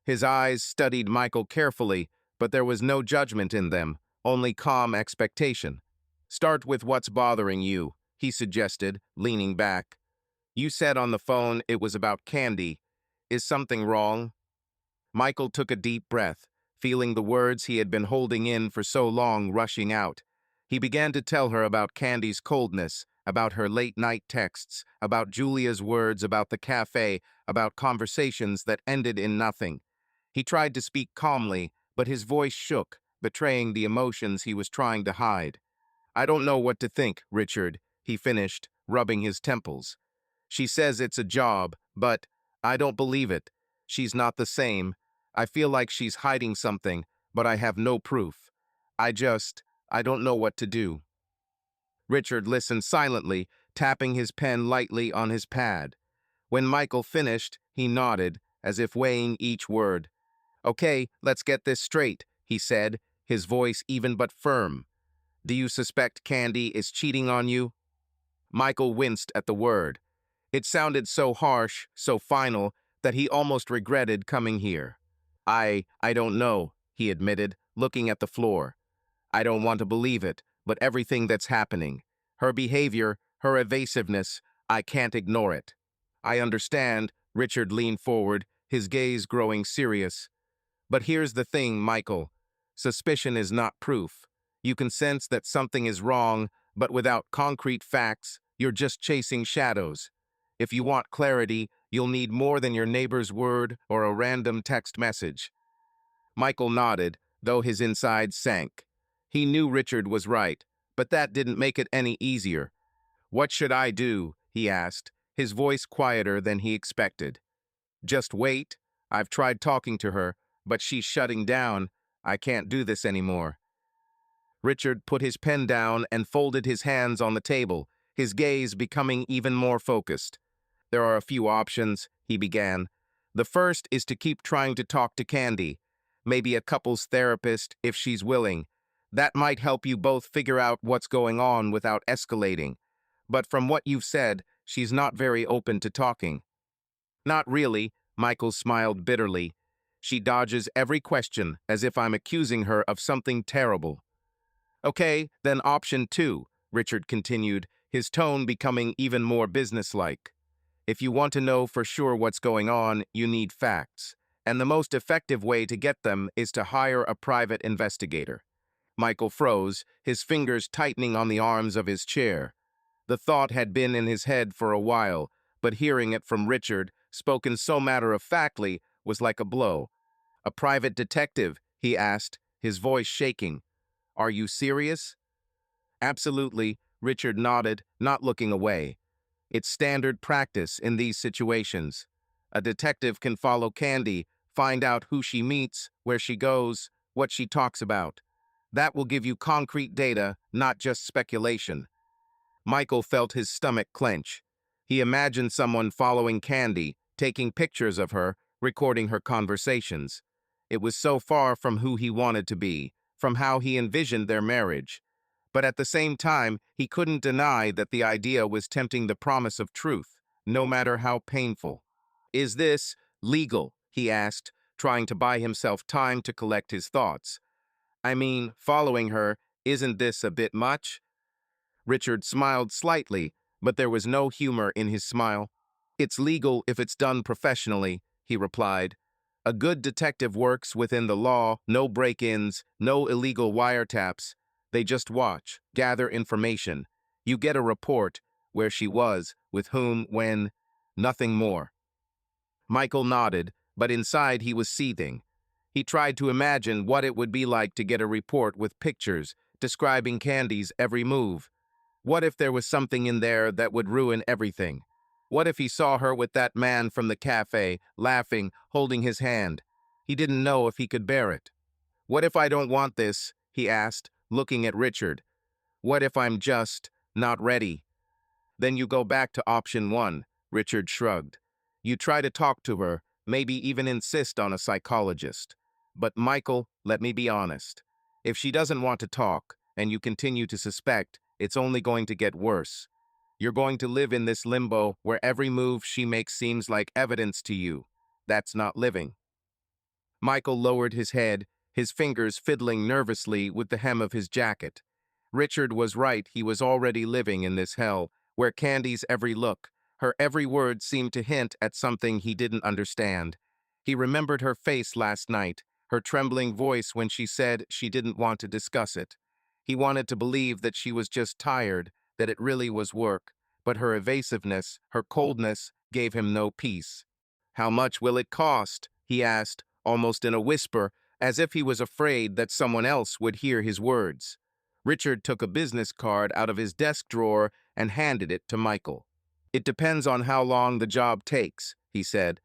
His eyes studied Michael carefully, but there was no judgment in them, only calm expectation. Start with what's bothering you, he suggested, leaning back. You said on the phone it was about Candy. Is something wrong? Michael took a deep breath, feeling the words he had been holding in for so long rushing out. He began to tell her about Candy's coldness, about her late-night texts, about Julia's words about the cafe, about conversations that ended in nothing. He tried to speak calmly, but his voice shook, betraying the emotions he was trying to hide. I don't know what to think, Richard, he finished, rubbing his temples. She says it's a job, but I don't believe it. She's not the same. I feel like she's hiding something, but I have no proof. I don't know what to do. Richard listened silently, tapping his pen lightly on his pad. When Michael finished, he nodded, as if weighing each word. Okay, let's get this straight, he said, his voice even but firm. Do you suspect Candy is cheating on you? Michael winced at the word. It sounded so harsh, so final, that he almost regretted coming here. I don't know, he admitted, looking at the floor. I don't want to believe it, but everything that's happening, her behavior, her evasiveness, I can't ignore it. I understand, Richard leaned forward, his gaze growing serious. But here's the thing, Michael. Suspicion is not proof. You can sense that something is wrong, but without concrete facts, you're just chasing shadows. If you want clarity, you'll need more than your neighbor's word or a random text message. Michael nodded, though his insides sank. He knew Richard was right, but that didn't make it any easier. What should I do? He asked, his voice quieter than he expected. Just wait. I've tried talking to her, but she's shutting down. I can't do this anymore. Richard put his pen down and folded his hands on the table, his gaze becoming even more focused. There are a few options, he began. The first is to keep trying to talk to Candy, maybe a couples therapist if she's willing. That might help you both figure out what's going on without escalating. But from what you've said, she's not very open to talking. Not really, Michael smiled bitterly. She dodges every question as if I'm accusing her of something terrible. Okay, then option 2, Richard continued, his tone becoming even more businesslike. If you want to know for sure what's going on, you need facts. And the most effective way to get them is to hire a private investigator. Michael froze, his fingers tightening on the arms of his chair. The thought had been in his head for a while, but hearing it from Richard, spoken so matter-of-factly, was like a blow. A private detective, he asked, his voice shaking. Are you serious? Absolutely, Richard nodded, not looking away. It's standard practice in these situations. A detective can follow Candy, find out who she meets, where she goes, what she talks about. That will give you concrete data, not just speculation. Michael felt his stomach clench. He imagined someone following Candy, taking pictures of her, recording her conversations. It was so far from who he wanted to be, from how he envisioned their marriage. But at the same time, he couldn't deny that the idea was tempting the promise of truth, no matter how painful. Is this legal? He asked, trying to buy himself time to collect his thoughts. I mean, following her, isn't this a bit much? Richard smiled slightly, but there was no humor in his smile. It's legal if it's done professionally, he replied. A good detective works within the law, no break-ins, no illegal wiretaps. They just watch, gather information. You get a report, where she was, with whom, when, nothing more. Michael nodded, but inside he was seething. He tried to imagine what it would be like to get a report with pictures, describing Candy's every move. What if there was something in there that would ruin everything? What if he saw her with that man from the cafe, laughing, holding his hand? He didn't know if he could bear it. What if I don't want this? He asked, looking at Richard. What if I'm just not ready? Then you go back to option 1, Richard shrugged. You try to talk to her, maybe even insist on a psychologist. But Michael, let me be honest. If she doesn't want to talk, and you continue to suspect, it's only going to get worse. You're going to live in this limbo where every move she makes seems like evidence to you. That's not living. Michael lowered his head, his fingers fiddling nervously with the hem of his jacket. Richard was right, he was already living in this hell, where Candy's every look, her every word seemed to hint at something he didn't understand. He remembered her face last night, her trembling voice when she said she didn't want to discuss it. He wanted to believe that she was just tired, that it really was work, but her evasiveness, her coldness, gave him no peace. "How much will it cost?" he asked, almost in a whisper, as if he was afraid that someone else would hear his words. Richard took a business card out of his desk drawer and handed it to Michael. "It depends on how long the job takes," he said,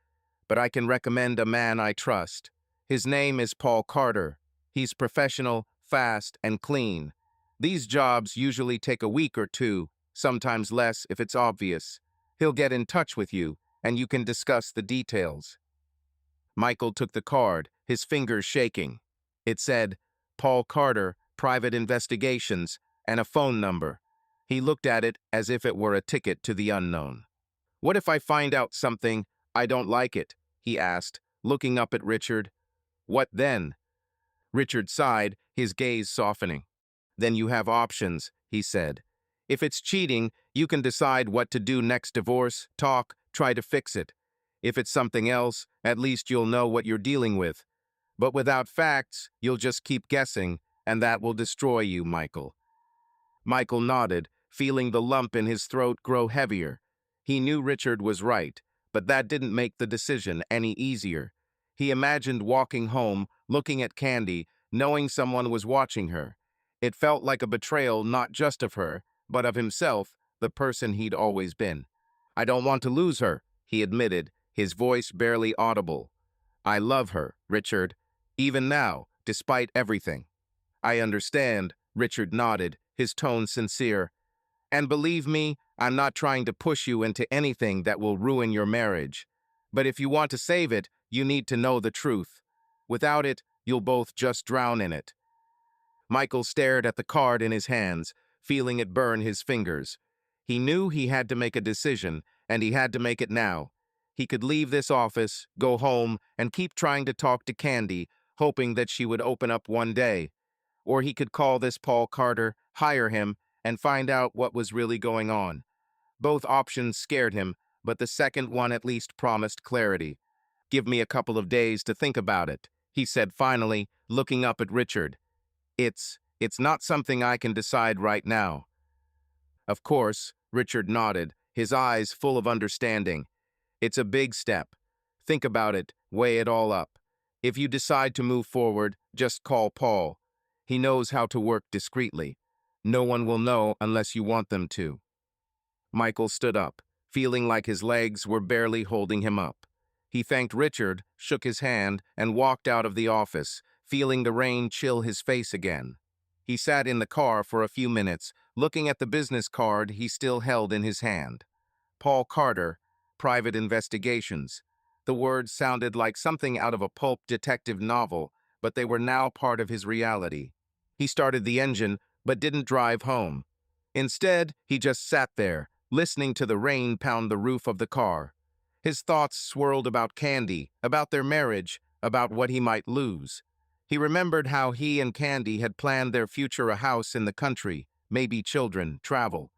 "but I can recommend a man I trust. His name is Paul Carter. He's professional, fast, and clean. These jobs usually take a week or two, sometimes less if it's obvious. He'll get in touch with you, and you can discuss the details." Michael took the card, his fingers shaking. It said, "Paul Carter, Private Investigations," and a phone number. He looked at it as if it were a ticket to the unknown. "What if I find out something, I don't like it?" he asked, looking up at Richard. "What then?" Richard sighed, his gaze softening. "Then you have options," he said. "If it's cheating, you can decide what to do next: divorce, talk, try to fix it. If it's something else, at least you'll know what you're dealing with. But without facts, you'll just keep guessing, and that will destroy you, Michael." Michael nodded, feeling the lump in his throat grow heavier. He knew Richard was right, but that didn't make the decision any easier. He imagined walking home, looking at Candy, knowing someone was watching her. It felt like a betrayal not just of her, but of himself, the person he'd always been. "I don't want to lose her," he admitted, his voice barely audible. "I love her, Richard, even now, despite everything." "I understand," Richard nodded, his tone sincere. "And believe me, I'm not trying to push you into anything that will ruin your marriage. But if you want to save it, you need to know the truth. Without it, you'll both just drown in it." Michael stared at the card in his hands, feeling it burn his fingers. He knew he had to make a decision, and he had to make it now. He could leave this office, go home, and keep trying to talk to Candy, hoping that she would open up one day. Or he could call this Paul Carter, hire him, and find out what was really going on. Both options scared him, but the second one at least promised clarity. "Give me a couple of days to think about it," he said finally, looking up at Richard. It's not something I can decide right now." "Of course," Richard nodded, his eyes full of understanding. "It's a big step. Think about it, weigh it all up. If you decide to move forward, just call Paul. He knows how to work discreetly. No one will know unless you want them to." Michael stood up, feeling like his legs were barely holding him up. He thanked Richard, shook his hand, and walked out of the office, feeling the rain chill his face again. He sat in the car for a few minutes, looking at the business card he still held in his hand. Paul Carter, Private Investigations. The words sounded like something out of a pulp detective novel, but they were now part of his reality. He started the engine, but didn't drive home. Instead, he just sat there, listening to the rain pound the roof of the car. His thoughts swirled about Candy, about their marriage, about what he might lose. He remembered how he and Candy had planned their future: a house in the country, maybe children, travel.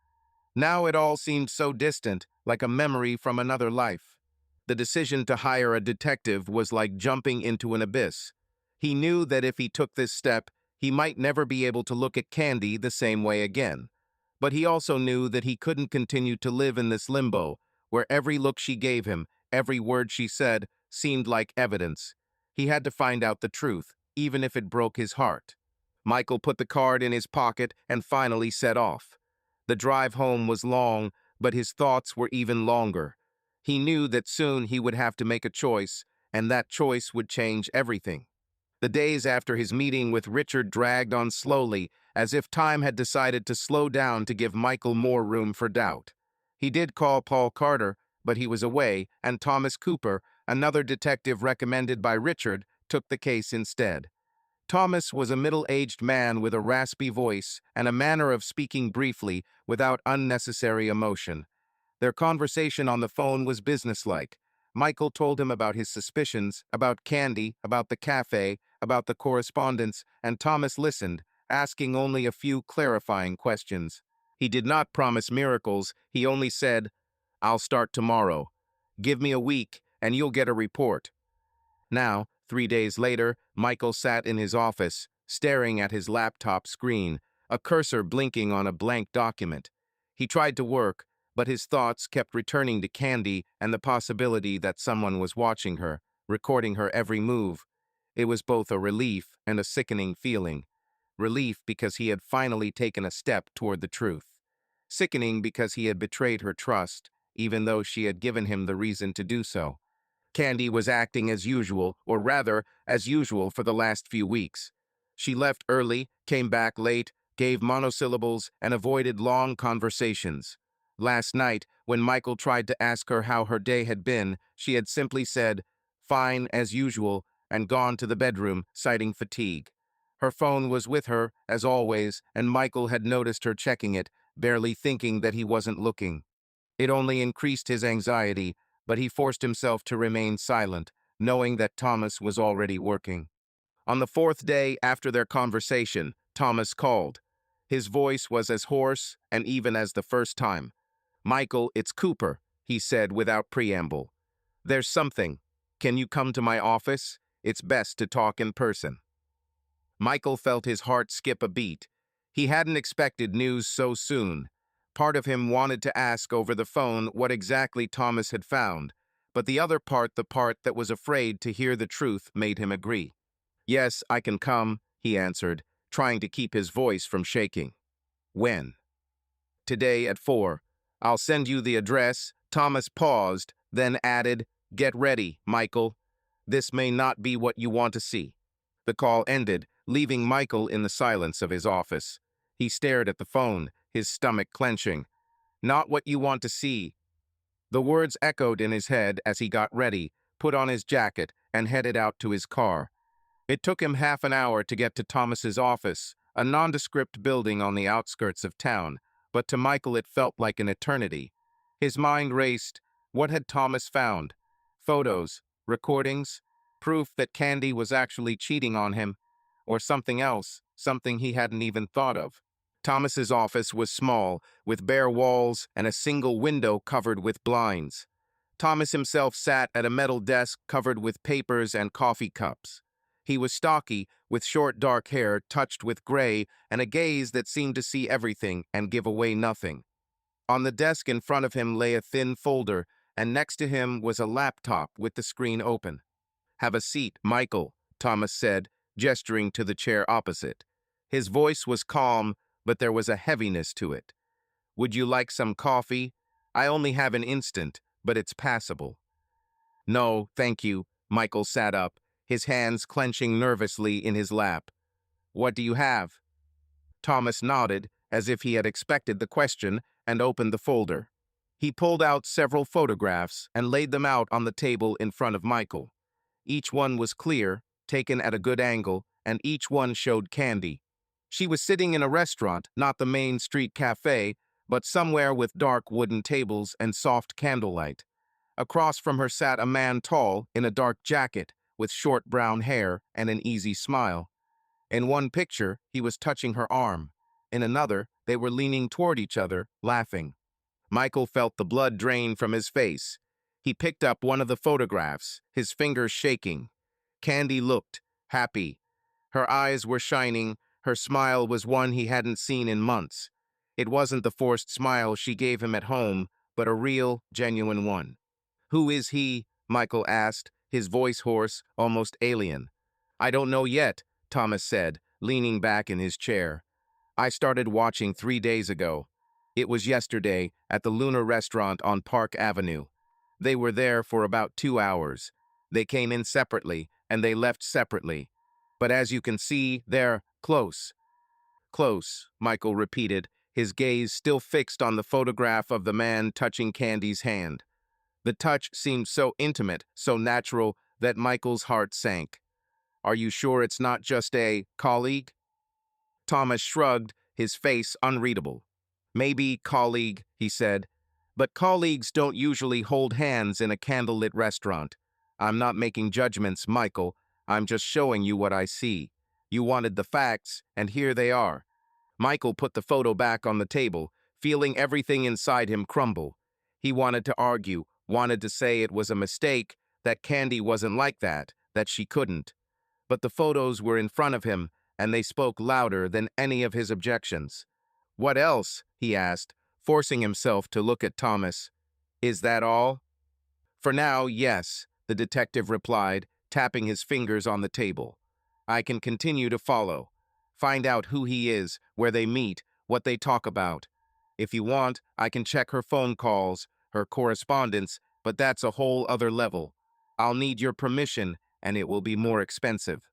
Now it all seemed so distant, like a memory from another life. The decision to hire a detective was like jumping into an abyss. He knew that if he took this step, he might never be able to look at Candy the same way again. But he also knew that he couldn't continue to live in this limbo, where every look she gave him, every word she said, seemed like evidence. He had to find out the truth, even if it broke his heart. Michael put the card in his pocket and finally set off. The drive home was long, but his thoughts were even longer. He knew that soon he would have to make a choice, and that choice would change everything. The days after his meeting with Richard dragged on slowly, as if time had decided to slow down to give Michael more room for doubt. He did call Paul Carter, but he was away, and Thomas Cooper, another detective recommended by Richard, took the case instead. Thomas was a middle-aged man with a raspy voice and a manner of speaking briefly, without unnecessary emotion. Their conversation on the phone was businesslike. Michael told him about his suspicions, about Candy, about the cafe, about the correspondence, and Thomas listened, asking only a few clarifying questions. He did not promise miracles, he only said, "I'll start tomorrow. Give me a week, and you'll get a report." Now, 3 days later, Michael sat in his office, staring at his laptop screen, a cursor blinking on a blank document. He tried to work, but his thoughts kept returning to Candy and the possibility that someone was watching her, recording her every move. It was both a relief and a sickening feeling. Relief because he had finally taken a step toward the truth. Sickening because he had betrayed her trust, even though she had given him the reason to do so. Candy was acting as usual, or rather, as usual for the last few weeks. She left early, came back late, gave monosyllables, and avoided long conversations. Last night, when Michael tried to ask her how her day had been, she had simply said, "Fine, as usual," and gone to the bedroom, citing fatigue. Her phone was with her, as always, and Michael had noticed her checking it, barely thinking that he wasn't looking. It only increased his anxiety, but he forced himself to remain silent, knowing that Thomas was already working. On the fourth day after their conversation, Thomas called. His voice was as hoarse and even as the first time. "Michael, it's Cooper," he said without preamble. "There's something. Can you come to my office? It's best to talk in person." Michael felt his heart skip a beat. He hadn't expected news so soon. Part of him wanted to ask over the phone what exactly Thomas had found, but the other part, the part that was afraid to hear the truth, made him agree. "Yes, I can come," he answered, trying to keep his voice from shaking. "When?" "Today at 4. I'll send you the address." Thomas paused, then added, "Get ready, Michael. This may not be what you want to see." The call ended, leaving Michael in the silence of his office. He stared at the phone, his stomach clenching. "Not what you want to see." The words echoed in his head as he got ready, put on his jacket, and headed out to his car. It took him half an hour to get to Thomas's office, a nondescript building on the outskirts of town, but to Michael it felt like an eternity. His mind raced. What had Thomas found? Photos, recordings, proof that Candy was actually cheating on him, or something else, something he hadn't even thought of. Thomas's office was small, with bare walls and a single window covered with blinds. Thomas himself sat at a metal desk covered with papers and coffee cups. He was stocky, with short dark hair touched with gray and a gaze that seemed to see everything and give away nothing. On the desk in front of him lay a thin folder, and next to him was a laptop with the screen open. "Have a seat, Michael," Thomas said, gesturing to the chair opposite. His voice was calm, but there was a heaviness to it. "Would you like some coffee? I only have an instant, but it's passable." "No, thank you." Michael sat up, his hands clenching nervously in his lap. "What do you have?" Thomas nodded, as if he had expected the question, and opened the folder. He pulled out several photographs and laid them out on the table in front of Michael. Each one was clear, taken at a good angle, and each one showed Candy. She was sitting in a restaurant, not the main street cafe, but somewhere with dark wooden tables and soft candlelight. Across from her sat a man tall, in a dark jacket, with short brown hair and an easy smile. In one picture, he was touching her arm. In another, they were leaning toward each other, laughing. Michael felt the blood drain from his face. He picked up one of the photographs, his fingers shaking. Candy looked happy. Her eyes were shining. Her smile was one he hadn't seen in months. It wasn't the forced smile she gave him at home, but a real, genuine one. "Who is he?" Michael asked, his voice hoarse, almost alien. "I don't know yet," Thomas said, leaning back in his chair. "I started watching 3 days ago. It was yesterday, at the Lunar restaurant on Park Avenue. They were there for about 2 hours. They came in separately, and they left separately. But as you can see, they're close." "Close," Michael repeated, his gaze still fixed on the photograph of the man touching Candy's hand. The touch seemed so intimate, so natural, that Michael's heart sank. "Are you sure it's not just a colleague?" Thomas shrugged, his face unreadable. "Maybe colleague," he said. "But colleagues don't usually hold hands in a candlelit restaurant. I'm not making judgments, Michael. I'm just showing you what I see. You wanted the facts, and here they are. Michael put the photo back on the table, feeling everything inside him crumble. He wanted to argue, wanted to say it was a mistake, that Candy wasn't like that she couldn't. But the photos were in front of him, and they spoke louder than any of his objections. "What else?" he asked, forcing himself to look at Thomas. "Is that all?" "For now, yes," the detective replied, tapping his fingers on the table. "I can continue to follow. Find out who he is, where they meet, what they talk about. If you want, I can check her phone calls, her correspondence, but that's a whole other level. I'll need your permission, and it will be more expensive."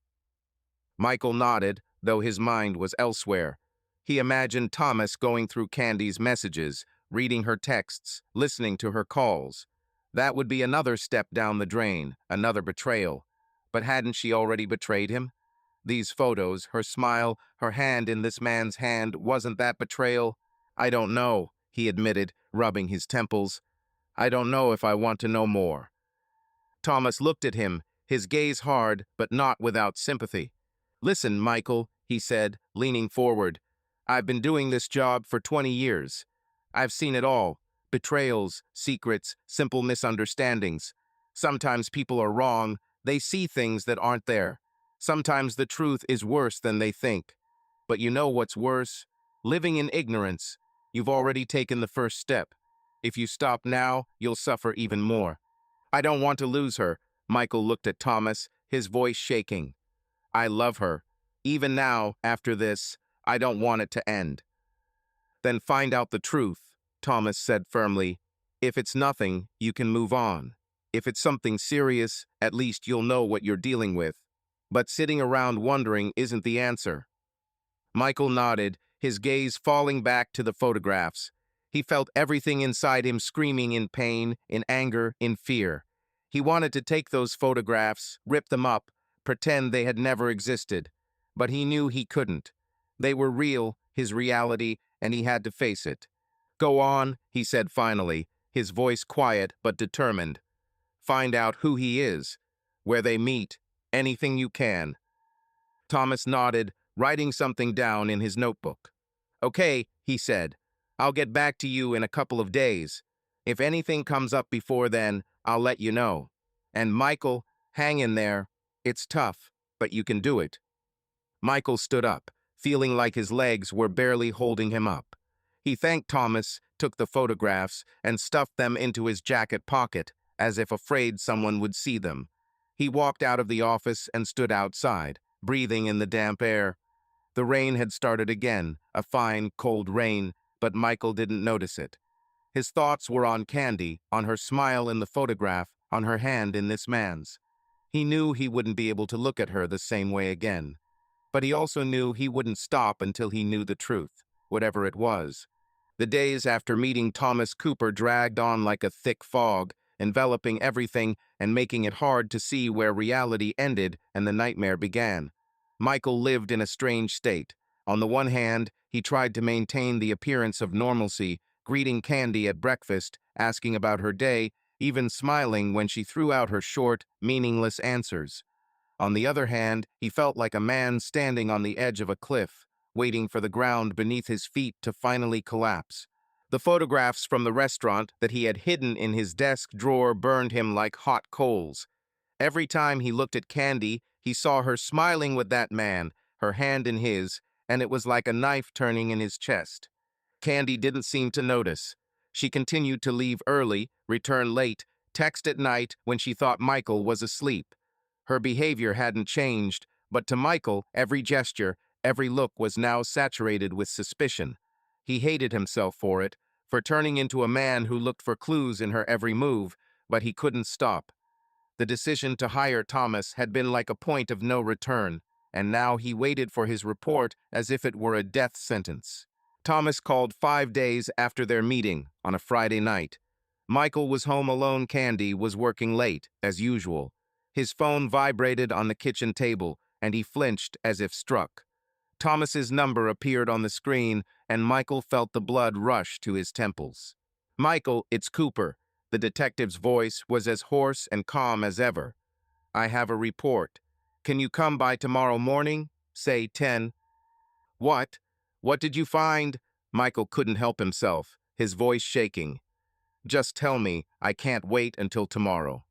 Michael nodded, though his mind was elsewhere. He imagined Thomas going through Candy's messages, reading her texts, listening to her calls. That would be another step down the drain, another betrayal. But hadn't she already betrayed him? These photos, her smile, her hand in this man's hand, wasn't that betrayal? "I don't know," he admitted, rubbing his temples. "I don't know if I want to know more." Thomas looked at him, his gaze hard, but not without sympathy. "Listen, Michael," he said, leaning forward. "I've been doing this job for 20 years. I've seen it all. Betrayals, secrets, simple misunderstandings. Sometimes people are wrong. They see things that aren't there. Sometimes the truth is worse than they think. But you know what's worse? Living in ignorance. You've already taken the first step. If you stop now, you'll suffer even more." "I don't want to lose her." Michael looked at Thomas, his voice shaking. "I love her. Even now, after this, I don't want it to end." "Then find out the truth," Thomas said firmly. "If it's nothing, you can move on. If it's something serious, at least you'll know what you're dealing with. But sitting around wondering isn't the answer." Michael nodded, his gaze falling back to the photographs. He felt everything inside him screaming in pain, in anger, in fear. He wanted to take those photographs, rip them up, pretend they had never existed. But he knew he couldn't. They were real, his reality, and he had to face it. "Go on," he said finally, his voice quiet but determined. "Find out who he is, where they meet, anything you can." Thomas nodded, writing something down in his notebook. "Okay," he said. "I'll get back to you in a couple of days. If anything comes up before then, I'll let you know. And Michael, hang in there. It's tough, but you can do it." Michael stood up, feeling like his legs were barely holding him up. He thanked Thomas, took the photographs, and stuffed them into his jacket pocket, as if afraid someone would see them. He walked out of the office and stood outside, breathing in the damp air. The rain had started again, a fine, cold rain, but Michael didn't notice it. His thoughts were on Candy, on her smile in the photograph, on her hand in this man's. He knew he wouldn't be able to look at her the same way again. But he also knew he wouldn't stop until he knew the truth, whatever it was. The days after meeting Thomas Cooper dragged on like a thick fog, enveloping everything and making it hard to see where reality ended and the nightmare began. Michael lived in a strange state. On the one hand, he tried to maintain the appearance of normalcy, greeting Candy at breakfast, asking about her day, even smiling when she threw out her short, meaningless answers. On the other hand, he felt like a man standing on the edge of a cliff, waiting for the ground beneath his feet to finally collapse. The photographs from the restaurant that he had hidden in his desk drawer burned him like hot coals. Every time he looked at Candy, he saw her smiling with that man, her hand in his, and it was like a knife turning in his chest. Candy didn't seem to notice. She continued to leave early, return late, text at night when she thought Michael was asleep. Her behavior hadn't changed, but to Michael, every gesture, every look was now saturated with suspicion. He hated himself for it, for turning into a man who looked for clues in her every move, but he couldn't stop. The decision to hire Thomas had been like a point of no return, and now he waited for his report as if it were a death sentence. Thomas called 5 days after their meeting, on a Friday night. Michael was home alone. Candy was working late, as usual. His phone vibrated on the kitchen table, and he flinched as if struck. Thomas's number appeared on the screen, and Michael felt the blood rush to his temples. "Michael, it's Cooper." The detective's voice was as hoarse and calm as ever. "I have a report." Can you come by tomorrow morning? Say 10. What? What did you find? Michael couldn't help himself, his voice shaking. Just tell me, I can't wait until tomorrow.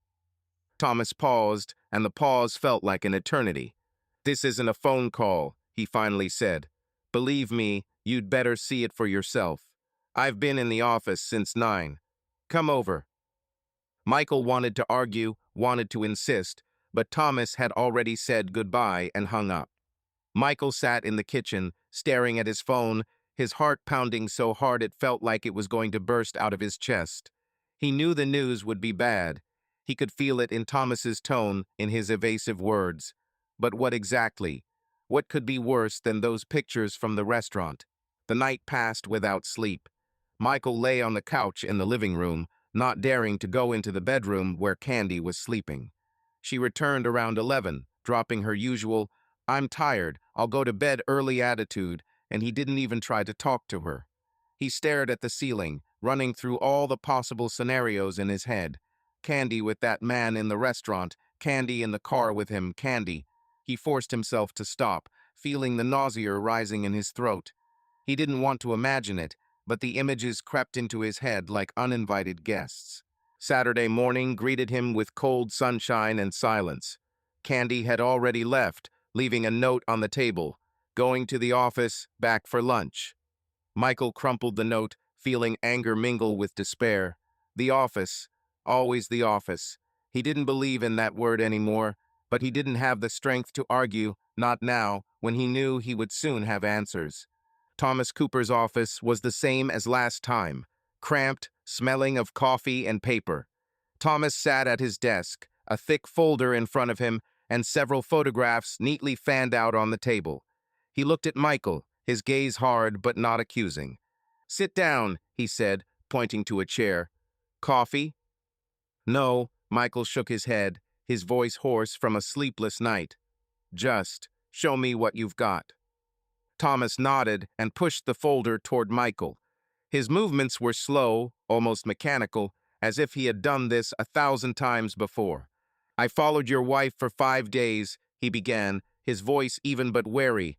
Thomas paused, and the pause felt like an eternity. This isn't a phone call, he finally said. Believe me, you'd better see it for yourself. I've been in the office since 9. Come over. Michael wanted to argue, wanted to insist, but Thomas had already said goodbye and hung up. Michael sat in the kitchen, staring at his phone, his heart pounding so hard it felt like it was going to burst out of his chest. He knew the news would be bad. He could feel it in Thomas's tone, in his evasive words. But what exactly? What could be worse than those pictures from the restaurant? The night passed without sleep. Michael lay on the couch in the living room, not daring to go into the bedroom where Candy was sleeping. She returned around 11, dropping her usual, "I'm tired, I'll go to bed early" attitude, and he didn't even try to talk to her. He stared at the ceiling, running through all the possible scenarios in his head. Candy with that man in the restaurant, Candy in the car with him, Candy. He forced himself to stop, feeling the nausea rising in his throat. He didn't want to imagine it, but the images crept into his head like uninvited guests. Saturday morning greeted him with cold sunshine and silence. Candy had already left, leaving a note on the table, going to the office, back for lunch. Michael crumpled the note, feeling anger mingle with despair. The office, always the office. He didn't believe in that word anymore, but he didn't have the strength to argue, not now, when he knew he would soon have answers. Thomas Cooper's office was the same as last time, cramped, smelling of coffee and paper. Thomas sat at his desk, a thick folder in front of him, and several photographs neatly fanned out on the table. He looked at Michael, his gaze hard but not accusing. "Sit down," he said, pointing to a chair. "Coffee?" "No," Michael shook his head, his voice hoarse from a sleepless night. "Just show me what you've got." Thomas nodded and pushed the folder toward Michael. His movements were slow, almost mechanical, as if he had done this 1,000 times before. "I followed your wife for 5 days," he began, his voice even but wary.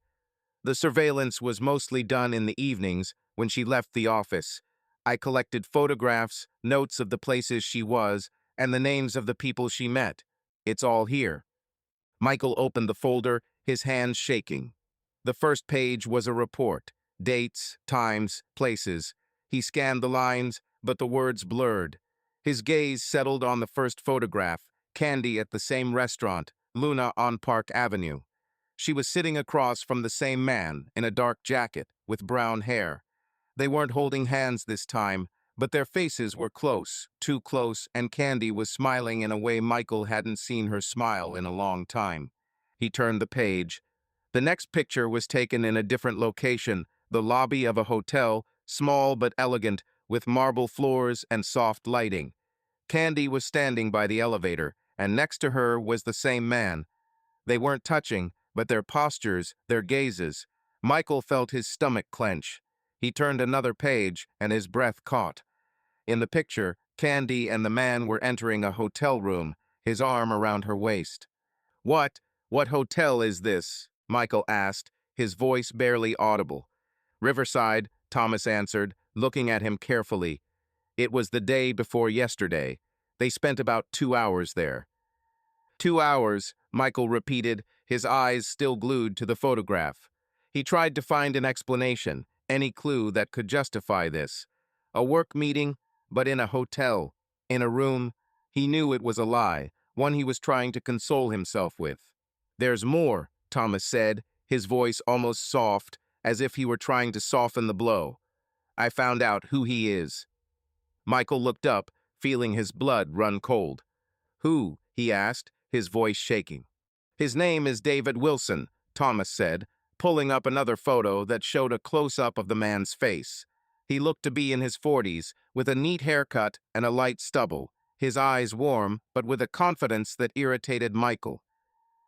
"The surveillance was mostly done in the evenings, when she left the office. I collected photographs, notes of the places she was, and the names of the people she met. It's all here." Michael opened the folder, his hands shaking. The first page was a report. Dates, times, places. He scanned the lines, but the words blurred. His gaze settled on the first photograph, Candy at the same restaurant, Luna on Park Avenue. She was sitting across from the same man, in a dark jacket, with brown hair. They weren't holding hands this time, but their faces were close, too close, and Candy was smiling in a way Michael hadn't seen her smile in a long time. He turned the page. The next picture was taken in a different location, the lobby of a hotel, small but elegant, with marble floors and soft lighting. Candy was standing by the elevator, and next to her was the same man. They weren't touching, but their postures, their gazes. Michael felt his stomach clench. He turned another page, and his breath caught. In the picture, Candy and the man were entering a hotel room, his arm around her waist. What hotel is this?" Michael asked, his voice barely audible. "Riverside," Thomas answered, looking at him carefully. "It was the day before yesterday. They spent about 2 hours there." 2 hours, Michael repeated, his eyes still glued to the photograph. He tried to find an explanation, any clue that could justify this. A work meeting, but in a hotel, in a room. He knew it was a lie, one he was trying to console himself with. "There's more," Thomas said, his voice almost soft, as if he were trying to soften the blow. "I found out who he is." Michael looked up, feeling his blood run cold. "Who?" he asked, his voice shaking. "His name is David Wilson," Thomas said, pulling up another photo that showed a close-up of the man's face. He looked to be in his 40s, with a neat haircut and a light stubble, his eyes warm, but with a confidence that irritated Michael.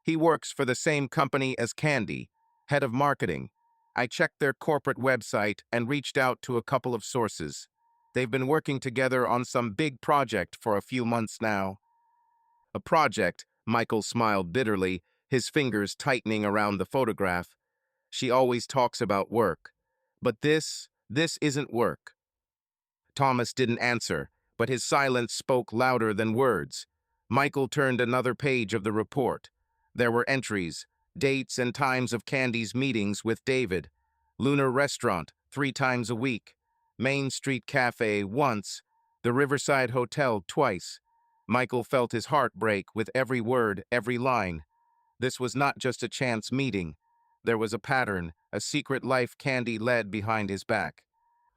"He works for the same company as Candy, head of marketing. I checked their corporate website and reached out to a couple of sources. They've been working together on some big project for a few months now." "A project," Michael smiled bitterly, his fingers tightening around the photograph. She always talks about work. But this isn't work. Thomas didn't answer, but his silence spoke louder than words. Michael turned another page of the report. There were entries, dates and times of Candy's meetings with David. Lunar Restaurant, 3 times a week. Main Street Cafe, once. The Riverside Hotel, twice. Michael felt his heart break with every word, every line. This was not just a chance meeting. There was a pattern, a secret life Candy led behind his back.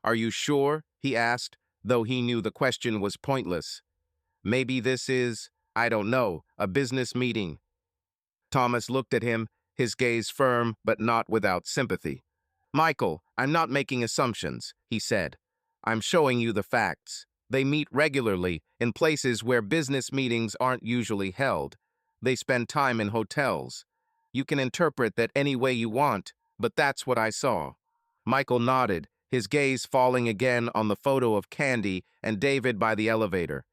"Are you sure?" he asked, though he knew the question was pointless. "Maybe this is, I don't know, a business meeting." Thomas looked at him, his gaze firm but not without sympathy. "Michael, I'm not making assumptions," he said. "I'm showing you the facts. They meet regularly in places where business meetings aren't usually held. They spend time in hotels. You can interpret that any way you want, but that's what I saw." Michael nodded, his gaze falling again on the photo of Candy and David by the elevator.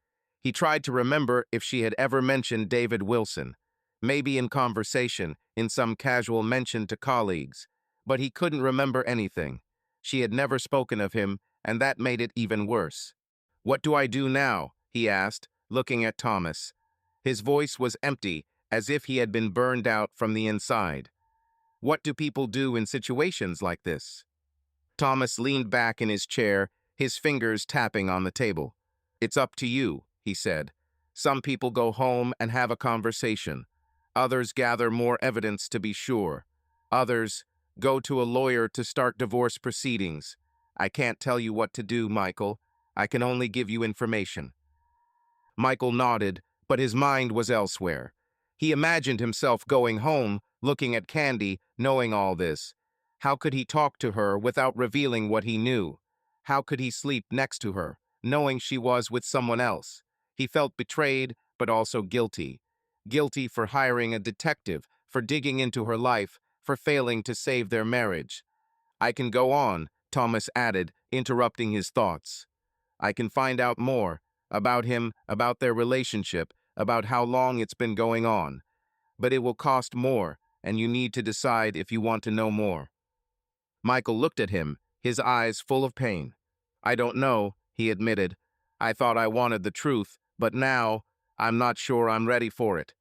He tried to remember if she had ever mentioned David Wilson, maybe in conversation, in some casual mention to colleagues, but he couldn't remember anything. She had never spoken of him, and that made it even worse. "What do I do now?" he asked, looking at Thomas. His voice was empty, as if he had been burned out from the inside. "What do people do in situations like this?" Thomas leaned back in his chair, his fingers tapping on the table. "It's up to you," he said. "Some people go home and have a conversation. Others gather more evidence to be sure. Others go to a lawyer to start divorce proceedings. I can't tell you what to do, Michael. I can only give you information." Michael nodded, but his mind was elsewhere. He imagined himself going home, looking at Candy, knowing all this. How could he talk to her without revealing what he knew? How could he sleep next to her, knowing she was with someone else? He felt betrayed, but also guilty. Guilty for hiring a detective, for digging into her life, for failing to save their marriage. "I can go on," Thomas added, interrupting his thoughts. "I can find out more about him, about their relationship, about how long it's been going on. But it will cost more, and you need to decide if you want to know more." Michael looked at him, his eyes full of pain. "I don't know," he admitted. "I thought I wanted the truth, but now I'm not sure I'm ready for it."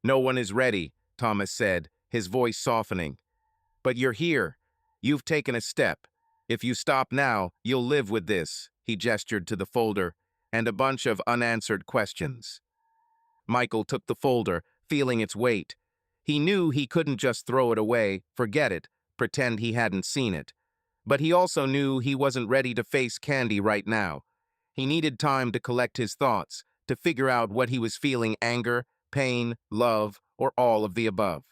"No one is ready," Thomas said, his voice softening. "But you're here. You've taken a step. If you stop now, you'll live with this," he gestured to the folder, "and a bunch of unanswered questions." Michael took the folder, feeling its weight. He knew he couldn't just throw it away, forget it, pretend he hadn't seen it. But he also knew he wasn't ready to face Candy right now. He needed time to collect his thoughts, to figure out what he was feeling: anger, pain, love, or all of the above.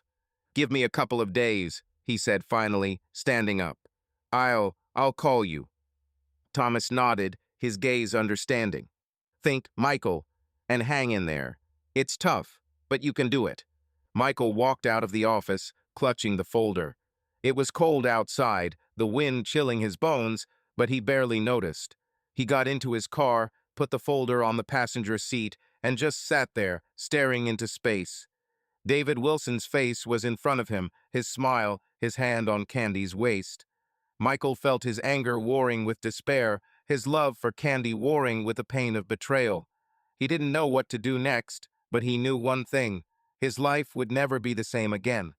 "Give me a couple of days," he said finally, standing up. I'll call you." Thomas nodded, his gaze understanding. "Think, Michael, and hang in there. It's tough, but you can do it." Michael walked out of the office, clutching the folder. It was cold outside, the wind chilling his bones, but he barely noticed. He got into his car, put the folder on the passenger seat, and just sat there, staring into space. David Wilson's face was in front of him, his smile, his hand on Candy's waist. Michael felt his anger warring with despair, his love for Candy warring with the pain of betrayal. He didn't know what to do next, but he knew one thing: his life would never be the same again.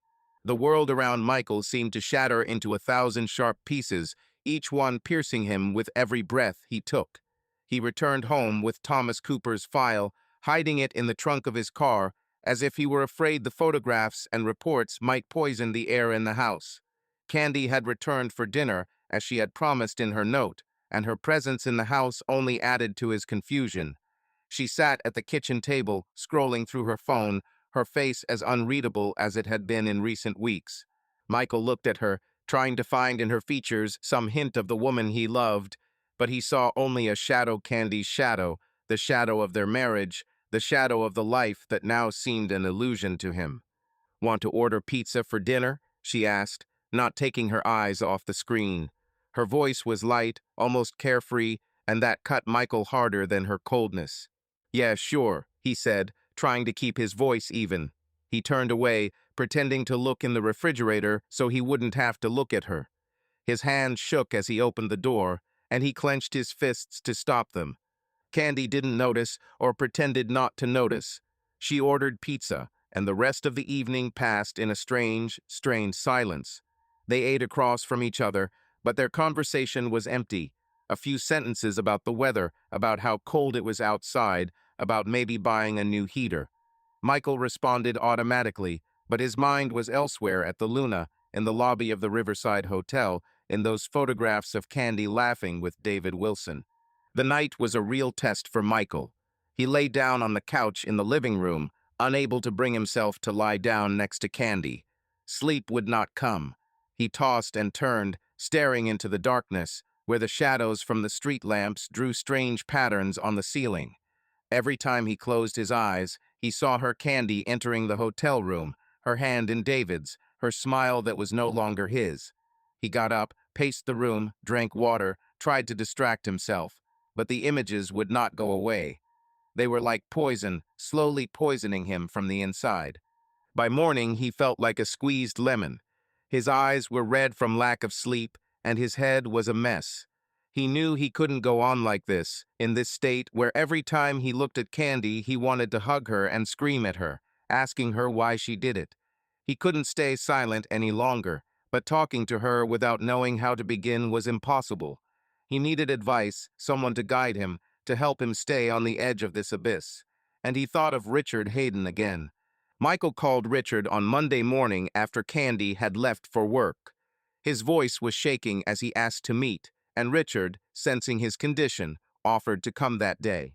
The world around Michael seemed to shatter into 1,000 sharp pieces, each one piercing him with every breath he took. He returned home with Thomas Cooper's file, hiding it in the trunk of his car, as if he were afraid the photographs and reports might poison the air in the house. Candy had returned for dinner, as she had promised in her note, and her presence in the house only added to his confusion. She sat at the kitchen table, scrolling through her phone, her face as unreadable as it had been in recent weeks. Michael looked at her, trying to find in her features some hint of the woman he loved, but he saw only a shadow Candy's shadow, the shadow of their marriage, the shadow of the life that now seemed an illusion to him. "Want to order pizza for dinner?" she asked, not taking her eyes off the screen. Her voice was light, almost carefree, and that cut Michael harder than her coldness. "Yeah, sure," he said, trying to keep his voice even. He turned away, pretending to look in the refrigerator so he wouldn't have to look at her. His hand shook as he opened the door, and he clenched his fists to stop them. Candy didn't notice or pretended not to notice. She ordered pizza, and the rest of the evening passed in a strange, strained silence. They ate across from each other, but their conversation was empty. A few sentences about the weather, about how cold it was outside, about maybe buying a new heater. Michael responded automatically, but his mind was elsewhere at the Luna, in the lobby of the Riverside Hotel, in those photographs of Candy laughing with David Wilson. The night was a real test for Michael. He lay down on the couch in the living room, unable to bring himself to lie down next to Candy. Sleep would not come. He tossed and turned, staring into the darkness, where the shadows from the street lamps drew strange patterns on the ceiling. Every time he closed his eyes, he saw her Candy entering the hotel room, her hand in David's, her smile that was no longer his. He got up, paced the room, drank water, tried to distract himself, but the images would not go away. They were like poison, slowly poisoning him from the inside. By morning, he felt like a squeezed lemon. His eyes were red from lack of sleep, and his head was a mess. He knew he couldn't go on like this, in this state where every time he looked at Candy, he wanted to hug her and scream at her, asking her why she did it. He couldn't stay silent any longer, but talking to her without knowing how to begin was impossible. He needed advice, someone to guide him, to help him stay on the edge of this abyss. And he thought of Richard Hayden again. Michael called Richard on Monday morning after Candy had left for work. His voice was shaking as he asked to meet, and Richard, sensing his condition, offered to come that day.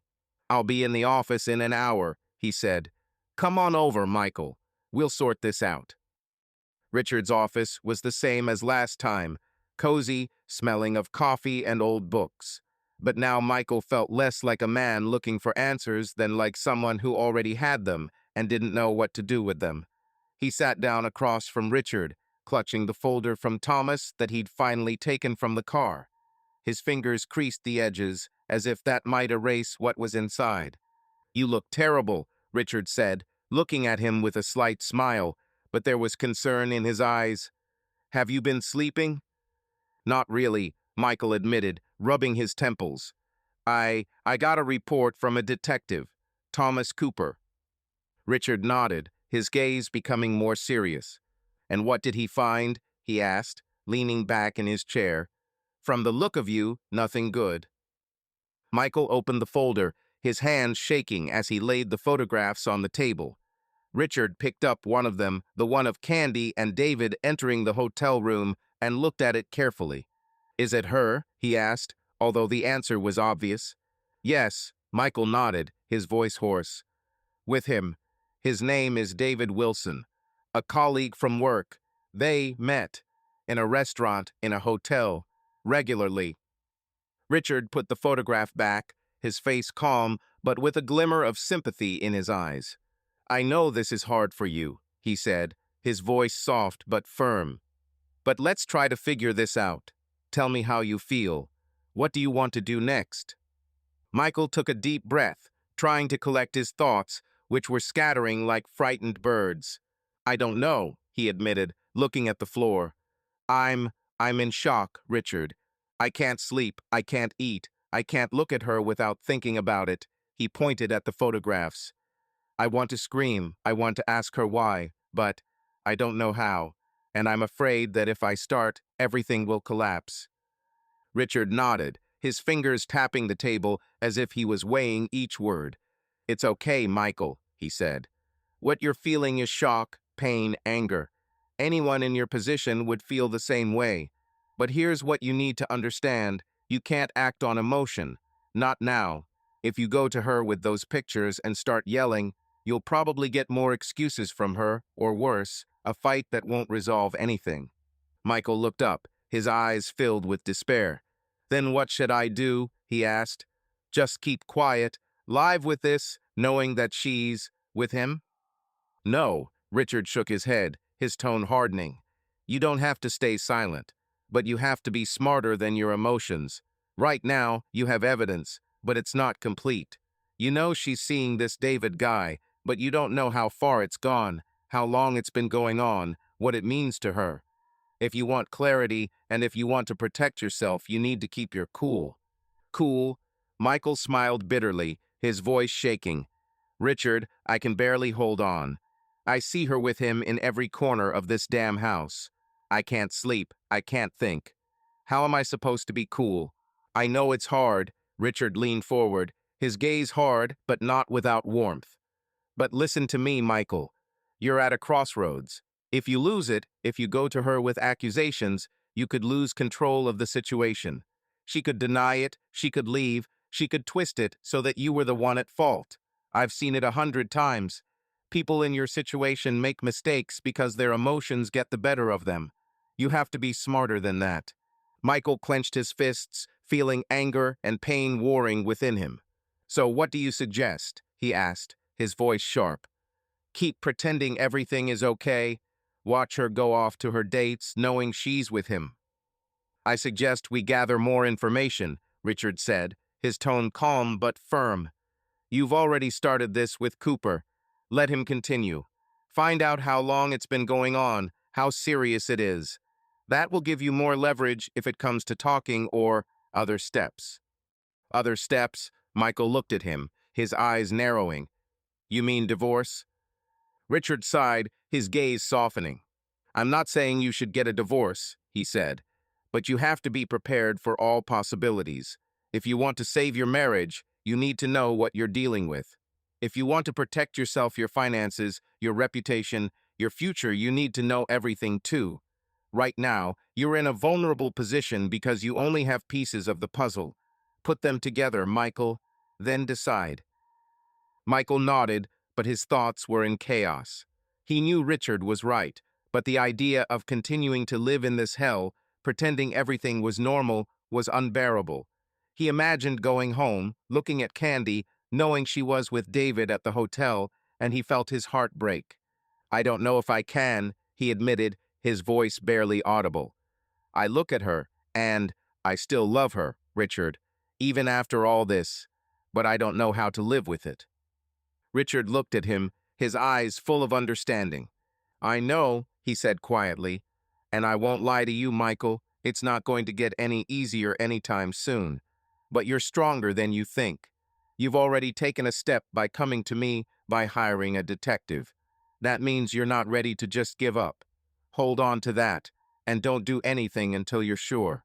"I'll be in the office in an hour," he said. "Come on over, Michael. We'll sort this out." Richard's office was the same as last time, cozy, smelling of coffee and old books. But now Michael felt less like a man looking for answers than like someone who already had them and didn't know what to do with them. He sat down across from Richard, clutching the folder from Thomas that he'd finally taken from the car. His fingers creased the edges, as if that might erase what was inside. "You look terrible," Richard said, looking at him with a slight smile, but there was concern in his eyes. "Have you been sleeping?" "Not really," Michael admitted, rubbing his temples. I got a report from a detective, Thomas Cooper." Richard nodded, his gaze becoming more serious. "And what did he find?" he asked, leaning back in his chair. "From the look of you, nothing good." Michael opened the folder, his hands shaking as he laid the photographs on the table. Richard picked up one of them, the one of Candy and David entering the hotel room, and looked at it carefully. "Is it her?" he asked, although the answer was obvious. "Yes," Michael nodded, his voice hoarse. "With him. His name is David Wilson, a colleague from work. They met in a restaurant, in a hotel, regularly." Richard put the photograph back, his face calm, but with a glimmer of sympathy in his eyes. "I know this is hard for you," he said, his voice soft but firm. "But let's try to figure this out. Tell me how you feel. What do you want to do next?" Michael took a deep breath, trying to collect his thoughts, which were scattering like frightened birds. "I don't know," he admitted, looking at the floor. I'm in shock, Richard. I can't sleep, I can't eat, I can't look at her without thinking about it." He pointed at the photographs. "I want to scream, I want to ask her why, but I don't know how, and I'm afraid that if I start, everything will collapse." Richard nodded, his fingers tapping the table as if he was weighing each word. "It's okay, Michael," he said. "What you're feeling is shock, pain, anger. Anyone in your position would feel the same way. But here's what you need to understand. You can't act on emotion. Not now. If you go to her with those pictures and start yelling, you'll probably get more excuses from her, or worse, a fight that won't resolve anything." Michael looked up, his eyes filled with despair. "Then what should I do?" he asked. "Just keep quiet, live with this, knowing that she's with him?" "No," Richard shook his head, his tone hardening. "You don't have to stay silent, but you have to be smarter than your emotions. Right now, you have evidence, but it's not complete. You know she's seeing this David guy, but you don't know how far it's gone, how long it's been going on, what it means to her. If you want clarity and if you want to protect yourself, you need to keep your cool. Cool? Michael smiled bitterly, his voice shaking. Richard, I can barely hold on. I see her with him in every corner of this damn house. I can't sleep. I can't think. How am I supposed to be cool? I know it's hard. Richard leaned forward, his gaze hard, but not without warmth. But listen to me, Michael. You're at a crossroads. If you lose it, if you go to her with accusations, you could lose control of the situation. She could deny it, she could leave, she could twist it so that you were the one at fault. I've seen it 100 times. People in your situation make mistakes because their emotions get the better of them. You have to be smarter than that. Michael clenched his fists, feeling anger and pain warring within him. So what do you suggest? He asked, his voice sharp. Keep pretending everything is okay. Watch her go off to her dates, knowing she's with him. I suggest we gather more information, Richard said, his tone calm but firm. You've already started this with Cooper. Let him continue. Find out how long it's been going on, how serious it is. That will give you more leverage if it comes to talking or other steps. Other steps? Michael looked at him, his eyes narrowing. You mean divorce? Richard sighed, his gaze softening. I'm not saying you should get a divorce, he said, but you have to be prepared for all possibilities. If you want to save your marriage, you need to know what you're dealing with. If you want to protect yourself, your finances, your reputation, your future, you need to know everything too. Right now, you're in a vulnerable position because you only have pieces of the puzzle. Put them together, Michael, then decide. Michael nodded, but his thoughts were in chaos. He knew Richard was right, but the idea of continuing to live in this hell, pretending everything was normal, was unbearable. He imagined going home, looking at Candy, knowing she was with David at the hotel, and he felt his heart break. I don't know if I can, he admitted, his voice barely audible. I look at her, and I still love her, Richard, even after all this, but I don't know how to live with it. Richard looked at him, his eyes full of understanding. I know, he said quietly, and I won't lie to you, Michael, it's not going to get any easier anytime soon. But you're stronger than you think. You've already taken a step by coming to me, by hiring a detective. That means you're not ready to just give up. Hold on to that, and don't do anything until you're sure.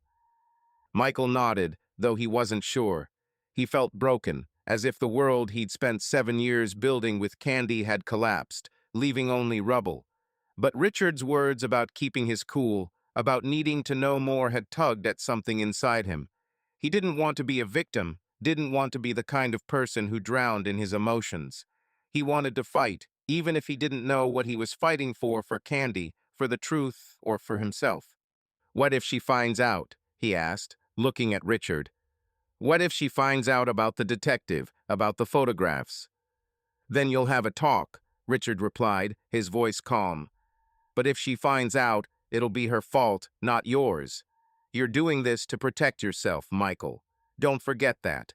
Michael nodded, though he wasn't sure. He felt broken, as if the world he'd spent 7 years building with Candy had collapsed, leaving only rubble. But Richard's words about keeping his cool, about needing to know more, had tugged at something inside him. He didn't want to be a victim, didn't want to be the kind of person who drowned in his emotions. He wanted to fight, even if he didn't know what he was fighting for Candy, for the truth, or for himself. What if she finds out? He asked, looking at Richard. What if she finds out about the detective, about the photographs? Then you'll have a talk, Richard replied, his voice calm. But if she finds out, it'll be her fault, not yours. You're doing this to protect yourself, Michael. Don't forget that.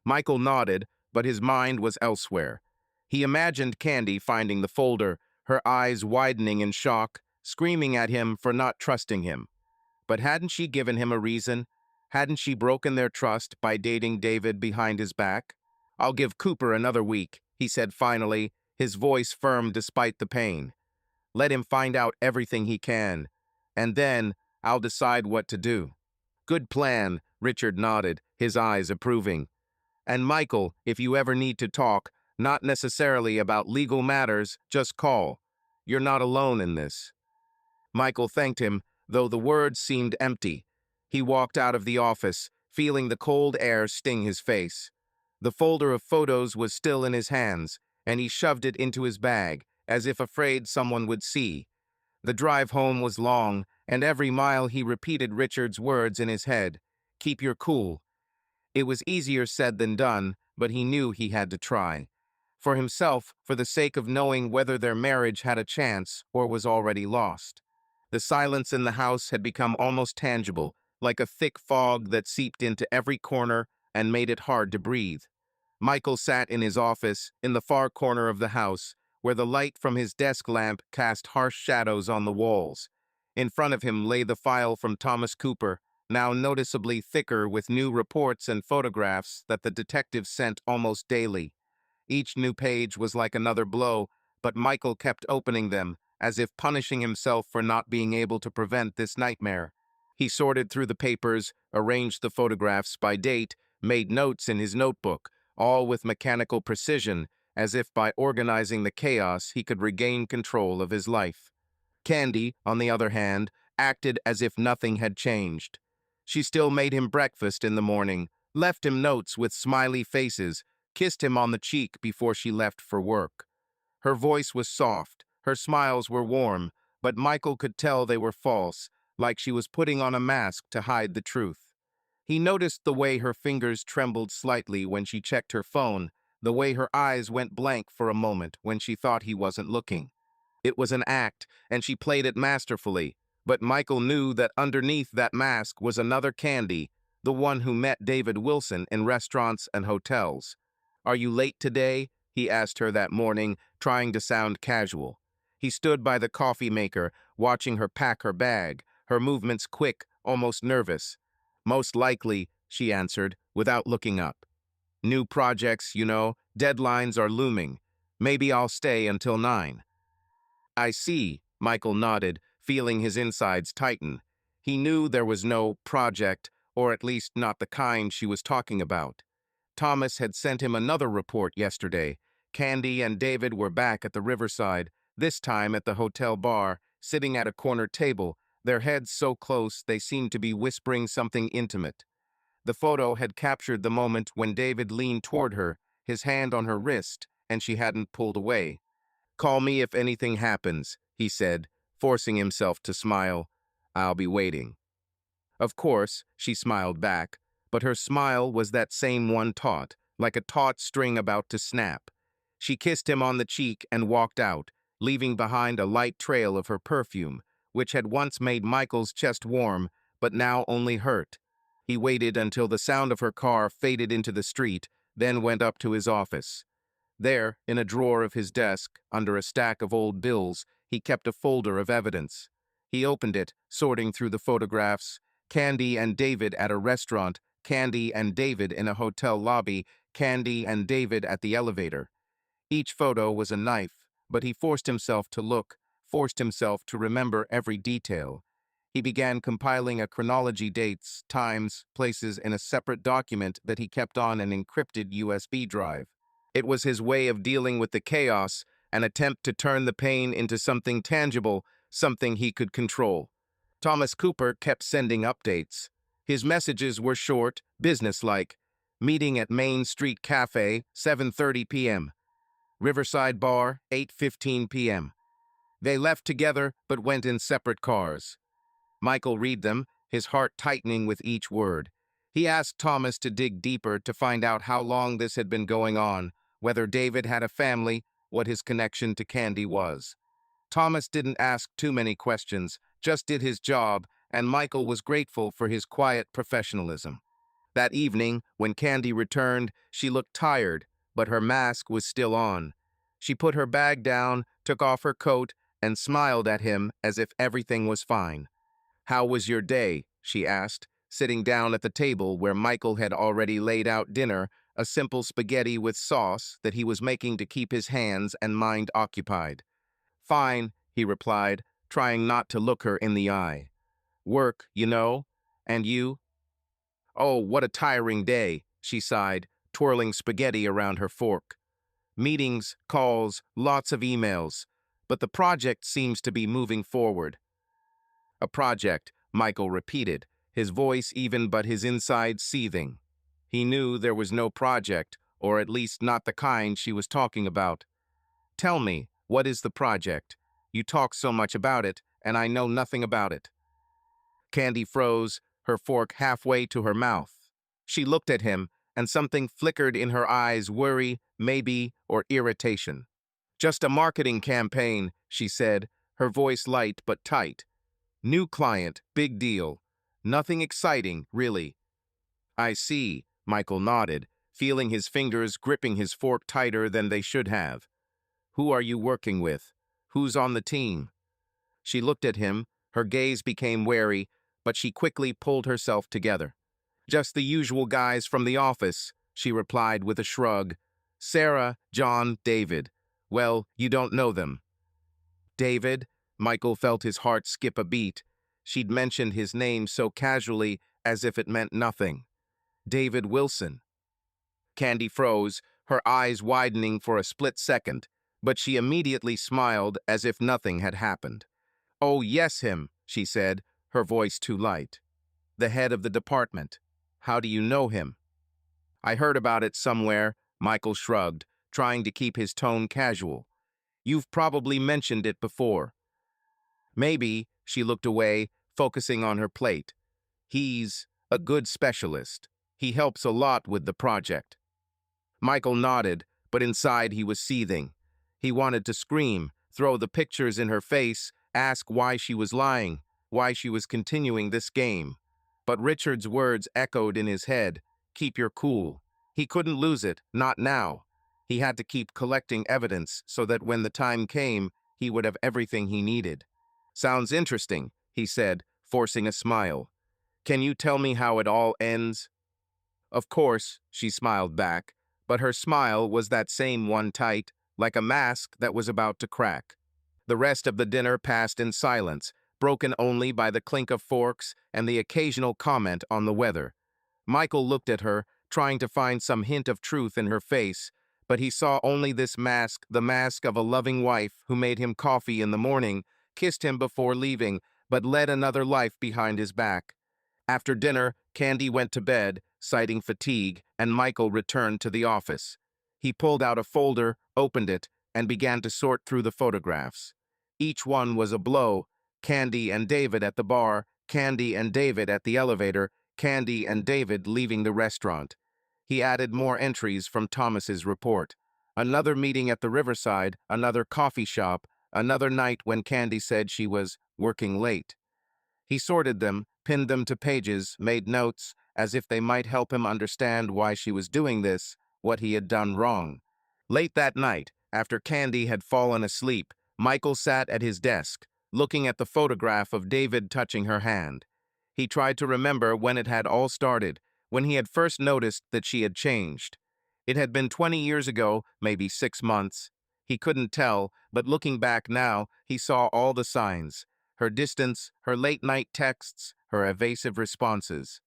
Michael nodded, but his mind was elsewhere. He imagined Candy finding the folder, her eyes widening in shock, screaming at him for not trusting him. But hadn't she given him a reason? Hadn't she broken their trust by dating David behind his back? I'll give Cooper another week, he said finally, his voice firm despite the pain. Let him find out everything he can, and then I'll decide what to do. Good plan, Richard nodded, his eyes approving. And Michael, if you ever need to talk, not necessarily about legal matters, just call. You're not alone in this. Michael thanked him, though the words seemed empty. He walked out of the office, feeling the cold air sting his face. The folder of photos was still in his hands, and he shoved it into his bag, as if afraid someone would see. The drive home was long, and every mile he repeated Richard's words in his head. Keep your cool. It was easier said than done, but he knew he had to try. For himself, for the sake of knowing whether their marriage had a chance or was already lost. The silence in the house had become almost tangible, like a thick fog that seeped into every corner and made it hard to breathe. Michael sat in his office, in the far corner of the house, where the light from his desk lamp cast harsh shadows on the walls. In front of him lay the file from Thomas Cooper, now noticeably thicker with new reports and photographs that the detective sent almost daily. Each new page was like another blow, but Michael kept opening them, as if punishing himself for not being able to prevent this nightmare. He sorted through the papers, arranged the photographs by date, made notes in his notebook, all with mechanical precision, as if by organizing the chaos he could regain control of his life. Candy, on the other hand, acted as if nothing had changed. She still made him breakfast in the morning, left him notes with smiley faces, kissed him on the cheek before she left for work. Her voice was soft, her smiles were warm, but Michael could tell they were false, like she was putting on a mask to hide the truth. He noticed the way her fingers trembled slightly when she checked her phone, the way her eyes went blank for a moment when she thought he wasn't looking. It was an act, and she played it masterfully, but Michael knew that underneath that mask was another Candy, the one who met David Wilson in restaurants and hotels. "Are you late today?" he asked her that morning, trying to sound casual. He stood by the coffee maker, watching her pack her bag, her movements quick, almost nervous. "Most likely," she answered, without looking up. "New projects, deadlines are looming. Maybe I'll stay until 9. "I see," Michael nodded, feeling his insides tighten. He knew there was no project, or at least not the kind she was talking about. Thomas had sent him another report yesterday. Candy and David were back at the riverside, this time at the hotel bar, sitting at a corner table, their heads so close they seemed to be whispering something intimate. The photo had captured the moment when David leaned toward her, his hand on her wrist, and she hadn't pulled away. "Call me if anything happens," he said, forcing himself to smile. "I'll be waiting." Of course, she smiled back, but her smile was that same one taut, like a taut string about to snap. She kissed him on the cheek and walked out, leaving behind a light trail of her perfume, which had once made Michael's chest warm, but now only hurt. He waited until the sound of her car faded into the street, then went up to his office. There, in a drawer of his desk, under a stack of old bills, he kept a folder of evidence. He opened it, sorting through the photographs. Candy and David at a restaurant, Candy and David in a hotel lobby, Candy and David at the elevator. Each photo was a knife, but he forced himself to look, forced himself to remember every detail. He began compiling a chronology, dates, times, places in a separate document that he kept on an encrypted USB drive. It was his way of dealing with the chaos, an attempt to turn the pain into something tangible, something he could control. Thomas Cooper kept sending updates. His messages were short, businesslike. Meeting at Main Street Cafe, 7:30 p.m. Riverside Bar, 8:15 p.m. They left together but went in separate cars. Michael read them, his heart tightening with each word. He asked Thomas to dig deeper to find out how long this had been going on, whether David had a family, what his connection to Candy was. Thomas didn't ask too many questions, just did his job, and Michael was grateful for his quiet professionalism. That evening, when Candy returned, she looked tired, but her mask was still on. She put her bag down, took off her coat, and smiled at him as if everything was fine. "How was your day?" she asked, sitting down at the table where Michael had already laid out dinner, a simple spaghetti with sauce that he was making to keep his hands and mind occupied. "Fine," he replied, trying not to look her in the eye. "Work, And you?" "Oh, what a tiring day," she sighed, twirling spaghetti around her fork. "Meetings, calls, lots of emails. But the project seems to be moving forward." "A project," Michael repeated, his voice even but his inside seething. He knew there was no project, or at least not the kind she was talking about. "Tell me, what is the project? You talk so much about it, and I know nothing about it." Candy froze, her fork halfway to her mouth. She looked at him, and something flickered in her eyes, worry, maybe, or irritation. "Just a marketing campaign," she said, her voice light but tight. "New client, big deal. Nothing exciting, really." "I see," Michael nodded, feeling his fingers gripping his fork tighter than they should have. Who are you working with? Who's on the team? She looked at him, her gaze became wary, but she quickly pulled herself together. Just the usual guys from the office, she replied with a shrug. Sarah, John, David. Well, you don't know them. David? Michael felt his heart skip a beat. She'd mentioned his name so casually as if it meant nothing. David Wilson. Candy froze, her eyes widening for a split second, but she immediately smiled as if nothing had happened. Oh, yes, him, she said, her voice too light. The head of the department. How do you know him? I heard about it somewhere, Michael shrugged, trying to keep his tone casual. You've probably mentioned it before. Maybe, she looked away, focusing on her plate. He's a good specialist. He helps a lot with the project. Michael nodded, but inside he was seething. He wanted to scream, throw the pictures in her face, ask why she was lying, why she was continuing this game. But Richard's words echoed in his head. Keep your cool. He couldn't lose it, not now. He had to keep collecting evidence so that when the time came, he would have everything he needed. Sounds interesting, he said, forcing a smile. Can you tell me how it all ends? Of course, she smiled back, but her smile was that same one tight, like a mask that was about to crack. The rest of the dinner passed in silence, broken only by the clink of forks and the occasional comment on the weather. Michael looked at her, trying to find some hint of truth in her face, but he saw only this mask, the mask of a loving wife who made him coffee in the morning, kissed him before leaving, but led another life behind his back. After dinner, Candy went to bed, citing fatigue, and Michael returned to the office. He pulled out a folder, opened it, and began to sort through the photographs. Each one was a blow. Candy and David at the bar, Candy and David at the elevator, Candy and David leaving the restaurant. He added more entries from Thomas's report. Another meeting at the riverside, another coffee shop, another night when Candy said she was working late. He sorted them, pinned them to pages, made notes, as if they might help him understand why she was doing this, what he had done wrong. Late that night, after Candy had fallen asleep, Michael sat at his desk, looking at the photograph of David touching her hand. He tried to remember when it had all started, when he had first noticed that she had changed. It had been 20 years ago, maybe 6 months. He couldn't tell, but looking back now, he saw all the signs. Her distance, her late-night texts, her evasive responses.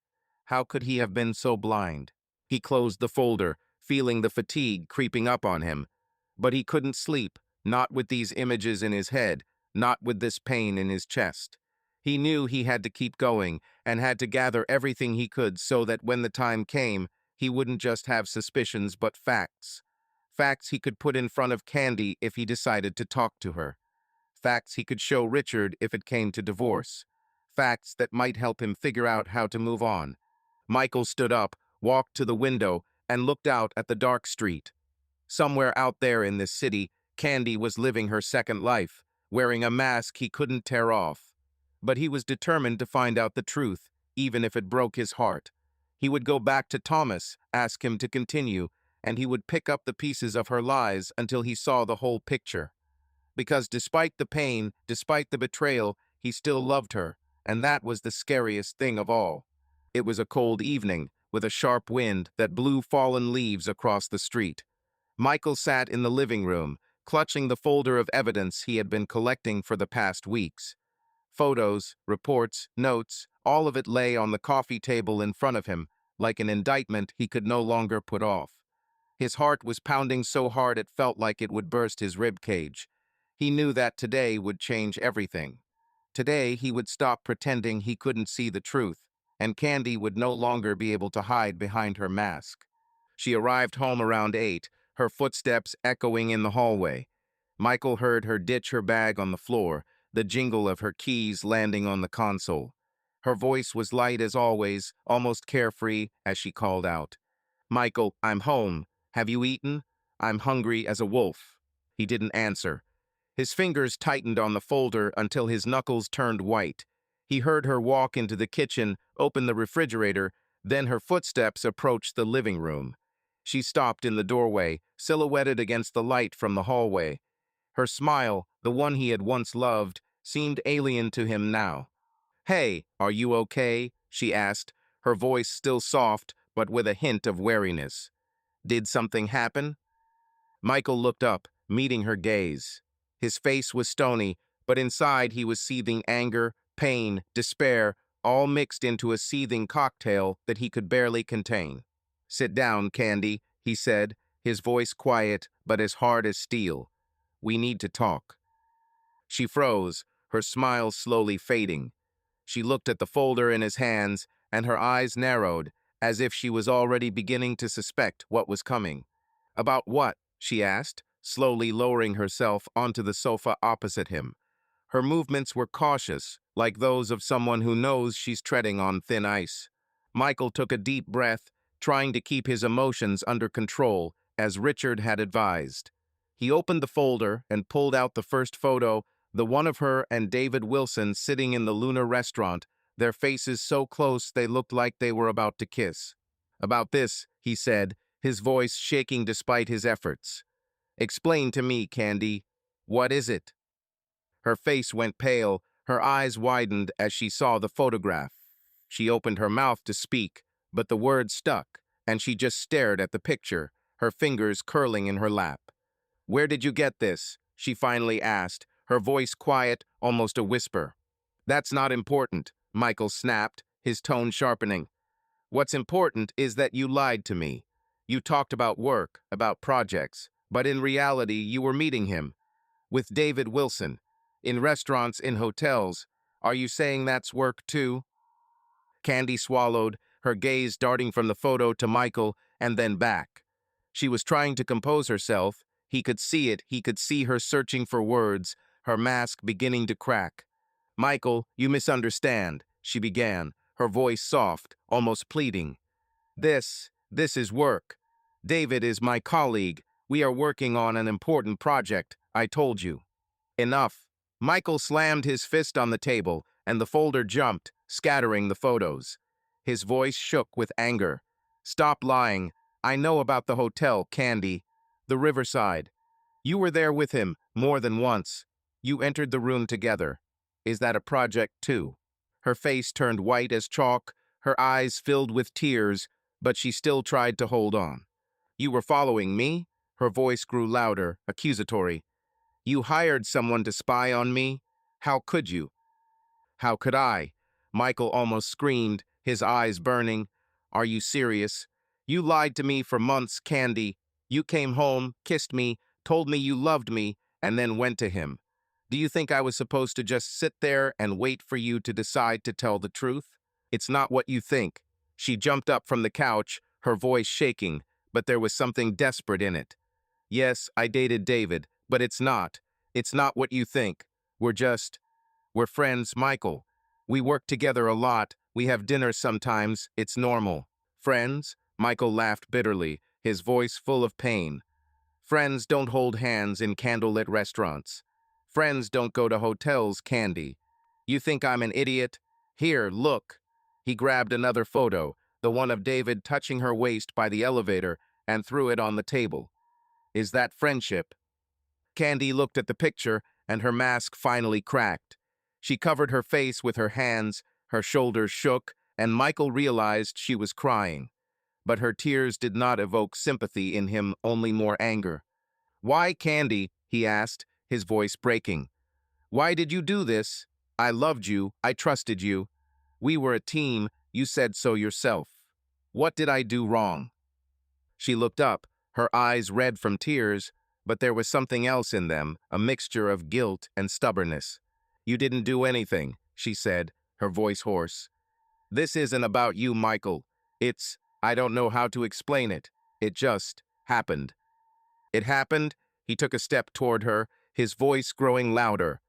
How could he have been so blind? He closed the folder, feeling the fatigue creeping up on him. But he couldn't sleep, not with these images in his head, not with this pain in his chest. He knew he had to keep going and had to gather everything he could so that when the time came, he wouldn't just have suspicions but facts. Facts he could put in front of Candy if he decided to talk to her. Facts he could show Richard if it came to divorce. Facts that might help him figure out how to move on. Michael stood up, walked to the window, and looked out at the dark street. Somewhere out there in this city, Candy was living her second life, wearing a mask he couldn't tear off. But he was determined to find out the truth, even if it broke his heart. He would go back to Thomas, ask him to continue, and he would pick up the pieces of her lies until he saw the whole picture. Because despite the pain, despite the betrayal, he still loved her, and that was the scariest thing of all. It was a cold evening, with a sharp wind that blew fallen leaves across the street. Michael sat in the living room, clutching the folder of evidence he had been collecting for the past weeks. Photos, reports, notes, all of it lay on the coffee table in front of him, like an indictment he could no longer put off. His heart was pounding so hard it felt like it would burst his rib cage. He knew that today would change everything. Today he would stop pretending he couldn't see the truth, and Candy would no longer be able to hide behind her mask. She arrived home around 8, her footsteps echoing in the hallway. Michael heard her ditch her bag on the floor, the jingle of her keys landing on the console. Her voice was light as always, almost carefree, as she called out, "Michael, I'm home. Have you eaten? I'm hungry as a wolf." He didn't answer. His fingers tightened on the folder until his knuckles turned white. He heard her walk into the kitchen, open the refrigerator, then her footsteps approached the living room. She stopped in the doorway, silhouetted against the light from the hallway. Her smile, the one he had once loved, seemed alien to him now. "Hey, are you okay?" she asked, her voice still soft but with a hint of wariness. "Did something happen?" Michael looked up, meeting her gaze. His face was stony, but inside he was seething anger, pain, despair, all mixed into a seething cocktail that he could barely contain. "Sit down, Candy," he said, his voice quiet but as hard as steel. "We need to talk." She froze, her smile slowly fading. She looked at the folder in his hands, and her eyes narrowed, as if she was already beginning to suspect what was coming. "About what?" she asked, slowly lowering herself onto the sofa opposite him. Her movements were cautious, like those of someone who knows she's treading on thin ice. Michael took a deep breath, trying to keep his emotions under control, as Richard had advised. He opened the folder and pulled out the first photo, the one of her and David Wilson sitting in the Lunar restaurant, their faces so close they looked like they were about to kiss. "About this," he said, his voice shaking despite his efforts. "Explain to me, Candy. What is it?" Her face went pale, her eyes widened as she saw the photograph. She opened her mouth to speak, but the words stuck, and she just stared at the picture, her fingers curling in her lap. "Where did you get this?" she finally asked, her voice quiet, almost a whisper. "That's not important," Michael snapped, his tone sharpening. "What's important is that you lied to me. You talked about work, about projects, but in reality you were meeting him. With David Wilson. In restaurants, in hotels. Are you saying that's work too?" Candy swallowed, her gaze darting from the photo to Michael and then back. She was trying to compose herself. He could see it, he could see her searching for words, her mask beginning to crack. "Michael, you misunderstand," she began, her voice soft, almost pleading. This is work. David is my colleague. We are working on an important project, I told you." "Enough." Michael slammed his fist on the table, and the folder jumped, scattering the photos. His voice shook with anger. "Stop lying. I know about the hotel, Candy. The Riverside. You were there with him, more than once. You entered the room together. Is that a project, too?" Her face turned white as chalk, her eyes filled with tears, but she still tried to hold on. "You were following me?" Her voice grew louder, accusatory. "You hired someone to spy on me? How could you?" "How could I?" Michael almost screamed, his eyes burning. "Are you serious? You lied to me for months, Candy. You came home, kissed me, told me you loved me, and then went to him. Do you think I was supposed to just sit there and wait for you to decide to tell the truth? It's not what you think." She jumped up from the couch, her voice shaking, but there was something desperate in it. "Yes, I dated David, but it's not. It's not what you think. We're friends, Michael. We work together a lot. We have dinner sometimes. It's normal." "Friends?" Michael laughed bitterly, his voice full of pain. "Friends don't hold hands in candlelit restaurants. Friends don't go to hotels, Candy. You think I'm an idiot? Here, look." He grabbed another photo, the one of David touching her waist by the elevator, and threw it on the table. "Is that friendship?" Candy looked at the picture, and her mask finally cracked. She covered her face with her hands, her shoulders shook, and Michael realized she was crying. But her tears did not evoke sympathy in him, only more anger. "Why, Candy?" he asked, his voice breaking. "Why did you do this? I loved you, I trusted you. We were a team, you said so yourself. What did I do wrong?" She looked up, her eyes red from tears, but there was something else in them, a mixture of guilt and stubbornness. "You didn't do anything," she said, her voice hoarse. "This isn't about you, Michael. I don't know how to explain it. It just happened." "It happened?" He took a step toward her, his voice growing louder.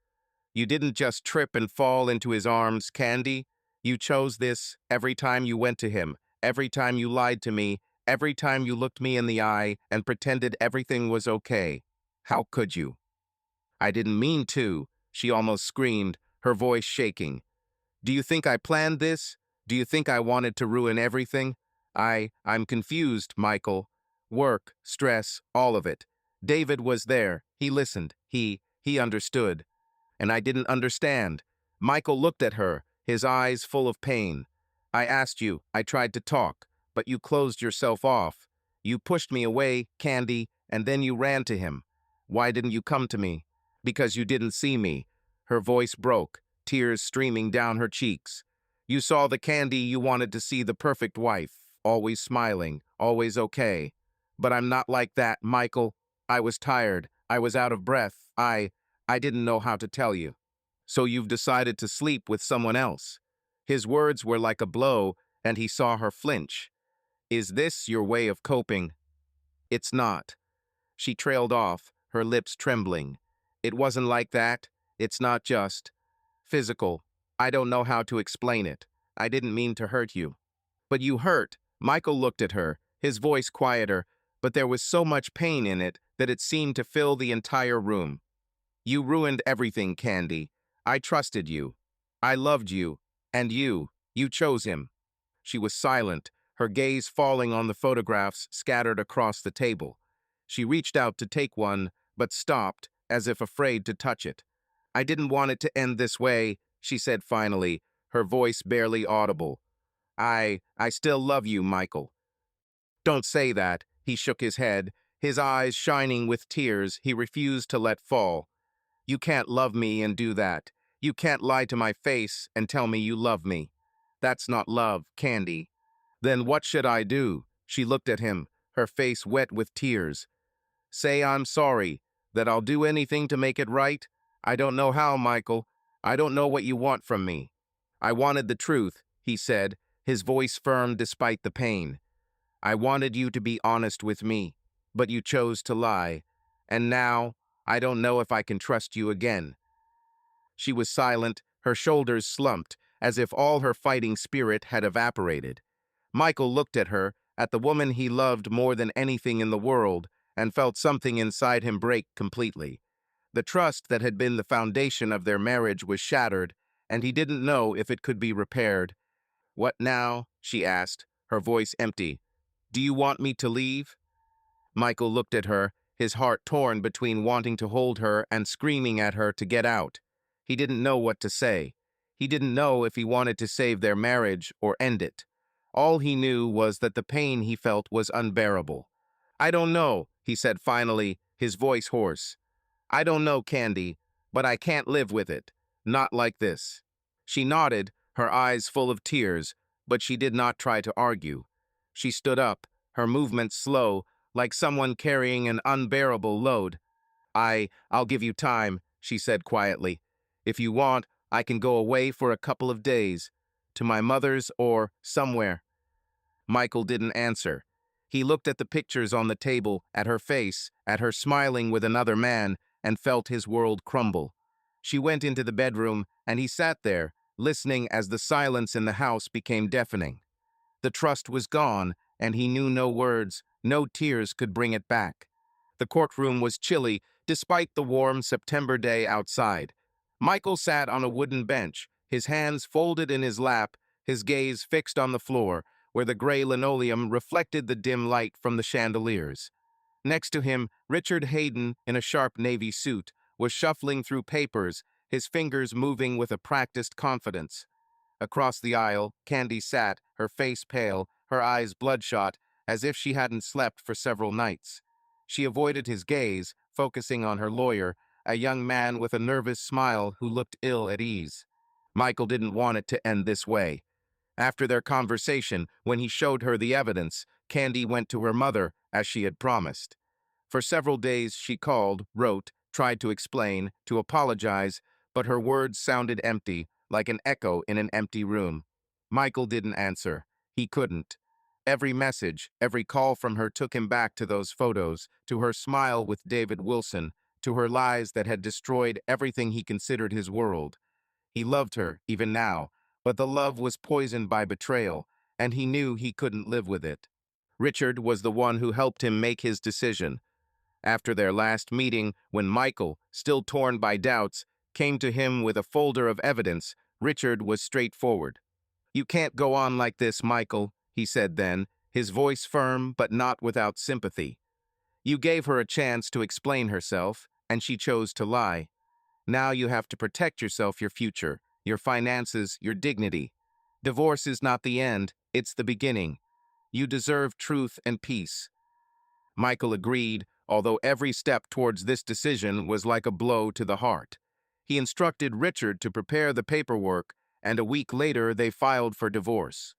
"You didn't just trip and fall into his arms, Candy. You chose this every time you went to him, every time you lied to me, every time you looked me in the eye and pretended everything was okay. How could you?" "I didn't mean to," she almost screamed, her voice shaking. "Do you think I planned this? Do you think I wanted to ruin everything? I'm confused, Michael. Work, stress, all of it. David was there. He listened. He understood. And I didn't understand. Michael looked at her, his eyes full of pain. I asked you, I tried to talk, but you closed yourself off. You pushed me away, Candy, and then you ran to him. Why didn't you come to me? Because you didn't see me. Her voice broke, tears streaming down her cheeks. You saw the Candy you wanted to see, the perfect wife, always smiling, always okay. But I'm not like that, Michael. I was tired. I was out of breath. I didn't know how to tell you. So you've decided to sleep with someone else. His words were like a blow, and he saw her flinch. Is this your way of coping? It's not. She trailed off, her lips trembling. It wasn't like that. It's not just physical. I don't know how to explain it. I didn't mean to hurt you. But you hurt. Michael looked at her, his voice quieter, but there was so much pain in it that it seemed to fill the entire room. You ruined everything, Candy. I trusted you. I loved you. And you chose him. She was silent, her gaze falling on the photographs scattered across the table. She reached out to take one, but stopped, as if afraid to touch it. I didn't want it to end this way, she said finally, her voice barely audible. I still love you, Michael. Don't say that, he shook his head, his eyes shining with tears he refused to let fall. You can't love me and do that. You can't lie to my face and tell me you love me. That's not love, Candy. Then what should I do? She looked at him, her face wet with tears. Say I'm sorry, that I'll do anything to make it right? I don't know how, Michael. I don't know what you want from me. I wanted the truth, he said, his voice firm despite the pain. I wanted you to be honest with me, but you chose to lie. And now, I don't know if I can trust you again. She was silent, her shoulders slumped, as if all her fighting spirit had evaporated. Michael looked at her, at the woman he loved more than anything in the world, and felt something inside him break completely. The trust that had been the foundation of their marriage was shattered, and he didn't know if it could be repaired. What now? She asked, her voice empty. Do you want me to leave? Michael looked at her, his heart torn between wanting to hold her and screaming at her to get out. He didn't know what to say. He didn't know if he wanted to save their marriage or end it. All he knew was that the pain he felt was unbearable. I don't know, he said finally, his voice hoarse. I don't know, Candy, but I can't live with it. Not like this. She nodded, her eyes full of tears, but she did not try to argue. She stood up, her movements slow, like someone carrying an unbearable load. I'll give you time, she said quietly. If you want, I can go away for a couple of days, to my mother's or somewhere. Michael didn't answer. He looked at the pictures on the table, at her face, at her smiling with another man, and felt his world crumble. She went into the bedroom, and he sat there, listening as the silence in the house became deafening. The trust was gone, and he knew no words, no tears could bring it back. The courtroom was chilly, despite the warm September day outside. Michael sat on a wooden bench, his hands folded in his lap, his gaze fixed on the floor, where the gray linoleum reflected the dim light from the chandeliers. Next to him, Richard Hayden, in a sharp navy suit, was shuffling through papers, his fingers moving with a practiced confidence. Across the aisle, Candy sat, her face pale, her eyes bloodshot, as if she hadn't slept for several nights. She avoided his gaze, focusing on her lawyer, a young man with a nervous smile who looked ill at ease. Michael didn't want it to end this way. After their conversation, when he showed her the evidence, Candy went to her mother, as she had promised. For several days she called, wrote, tried to explain, to apologize, but her words sounded empty, like an echo in an empty room. Michael didn't answer. He couldn't. Every message, every call from her took him back to those photos, to her smile with David Wilson, to her lies that had destroyed everything he considered his world. He loved her, even now, but the love was poisoned by betrayal, and he knew he couldn't live with it. Richard was the one who helped him make his decision. After their last meeting, when Michael, still torn by doubts, came to him with a folder of evidence, Richard was straightforward. You can't go on like this, Michael, he said then, his voice firm but not without sympathy. You gave her a chance to explain herself, and she chose to lie. Now you have to protect yourself, your future, your finances, your dignity. Divorce is not the end, it's the beginning. You deserve truth and peace. Michael agreed, although every step towards this decision was like a blow to the heart. He instructed Richard to prepare the paperwork, and a week later they filed for divorce.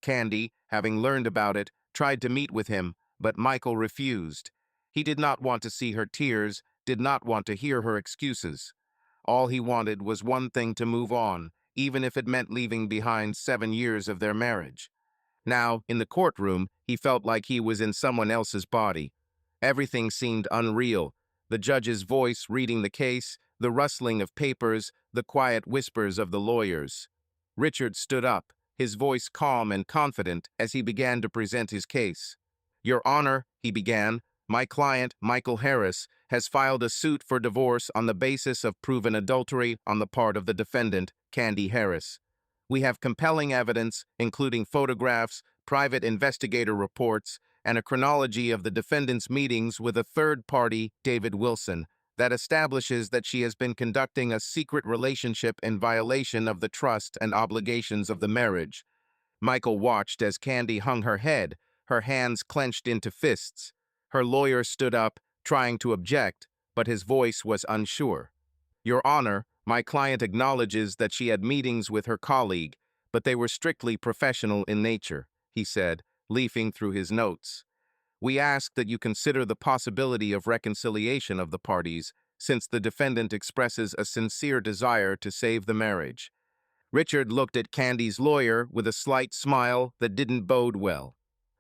Candy, having learned about it, tried to meet with him, but Michael refused. He did not want to see her tears, did not want to hear her excuses. All he wanted was one thing: to move on, even if it meant leaving behind 7 years of their marriage. Now, in the courtroom, he felt like he was in someone else's body. Everything seemed unreal. The judge's voice reading the case, the rustling of papers, the quiet whispers of the lawyers. Richard stood up, his voice calm and confident as he began to present his case. "Your Honor," he began, "my client, Michael Harris, has filed a suit for divorce on the basis of proven adultery on the part of the defendant, Candy Harris. We have compelling evidence, including photographs, private investigator reports, and a chronology of the defendant's meetings with a third party, David Wilson, that establishes that she has been conducting a secret relationship in violation of the trust and obligations of the marriage." Michael watched as Candy hung her head, her hands clenched into fists. Her lawyer stood up, trying to object, but his voice was unsure. "Your Honor, my client acknowledges that she had meetings with her colleague, but they were strictly professional in nature," he said, leafing through his notes. "We ask that you consider the possibility of reconciliation of the parties, since the defendant expresses a sincere desire to save the marriage." Richard looked at Candy's lawyer with a slight smile that didn't bode well.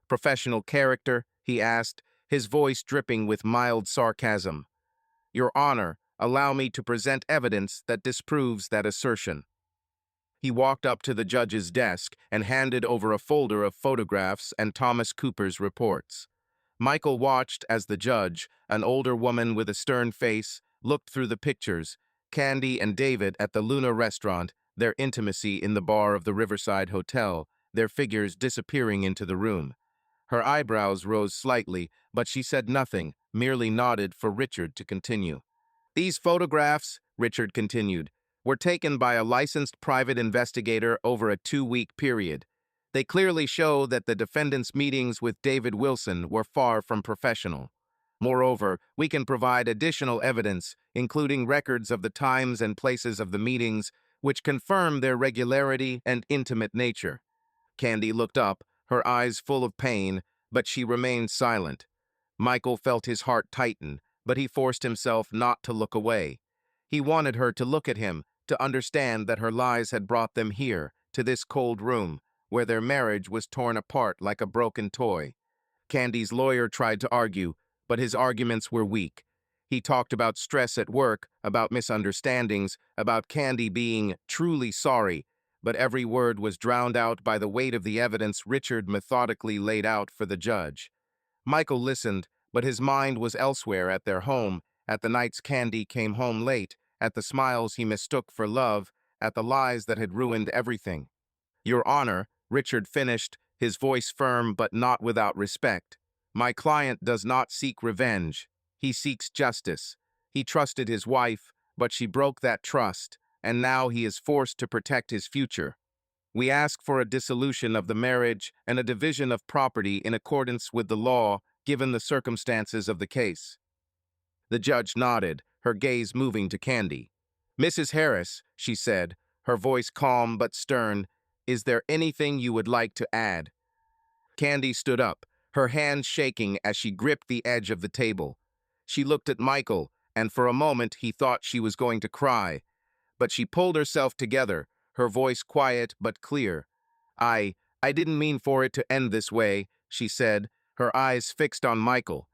"Professional character?" he asked, his voice dripping with mild sarcasm. "Your Honor, allow me to present evidence that disproves that assertion." He walked up to the judge's desk and handed over a folder of photographs and Thomas Cooper's reports. Michael watched as the judge, an older woman with a stern face, looked through the pictures: Candy and David at the Luna restaurant, their intimacy in the bar of the Riverside Hotel, their figures disappearing into the room. Her eyebrows rose slightly, but she said nothing, merely nodded for Richard to continue. "These photographs," Richard continued, "were taken by a licensed private investigator over a 2-week period. They clearly show that the defendant's meetings with David Wilson were far from professional. Moreover, we can provide additional evidence, including records of the times and places of the meetings, which confirm their regularity and intimate nature." Candy looked up, her eyes full of pain, but she remained silent. Michael felt his heart tighten, but he forced himself not to look away. He wanted her to look at him, to understand that her lies had brought them here, to this cold room, where their marriage was torn apart like a broken toy. Candy's lawyer tried to argue, but his arguments were weak. He talked about stress at work, about misunderstandings, about Candy being truly sorry, but every word was drowned out by the weight of the evidence Richard methodically laid out for the judge. Michael listened, but his mind was elsewhere, at their home, at the nights Candy came home late, at the smiles he mistook for love, at the lies that had ruined everything. "Your Honor," Richard finished, his voice firm but not without respect, "my client does not seek revenge. He seeks justice. He trusted his wife, but she broke that trust, and now he is forced to protect his future. We ask for a dissolution of the marriage and a division of property in accordance with the law, given the circumstances of the case." The judge nodded, her gaze moving to Candy. "Mrs. Harris," she said, her voice calm but stern, "is there anything you would like to add?" Candy stood up, her hands shaking as she gripped the edge of the table. She looked at Michael, and for a moment he thought she was going to cry. But she pulled herself together, her voice quiet but clear. I didn't mean for it to end this way," she said, her eyes fixed on Michael.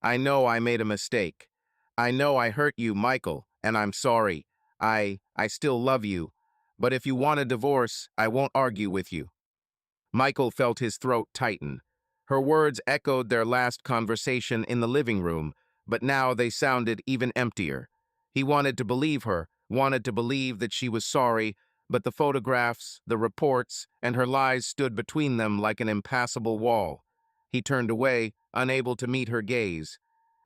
"I know I made a mistake. I know I hurt you, Michael, and I'm sorry. I still love you. But if you want a divorce, I won't argue with you." Michael felt his throat tighten. Her words echoed their last conversation in the living room, but now they sounded even emptier. He wanted to believe her, wanted to believe that she was sorry, but the photographs, the reports, and her lies stood between them like an impassable wall. He turned away, unable to meet her gaze.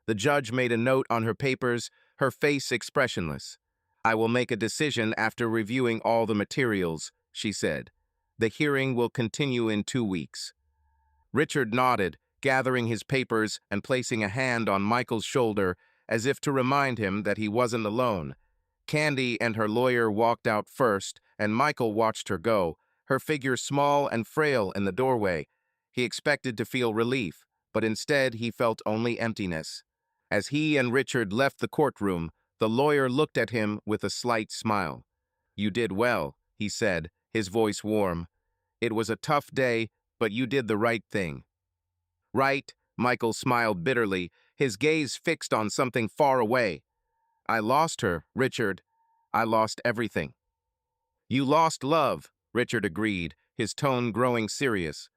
The judge made a note on her papers, her face expressionless. "I will make a decision after reviewing all the materials," she said. "The hearing will continue in 2 weeks." Richard nodded, gathering his papers and placing a hand on Michael's shoulder as if to remind him that he wasn't alone. Candy and her lawyer walked out first, and Michael watched her go, her figure small and frail in the doorway. He expected to feel relief, but instead he felt only emptiness. As he and Richard left the courtroom, the lawyer looked at him with a slight smile. "You did well," he said, his voice warm. "It was a tough day, but you did the right thing." "Right?" Michael smiled bitterly, his gaze fixed on something far away. "I lost her, Richard. I lost everything." "You lost love," Richard agreed, his tone growing serious.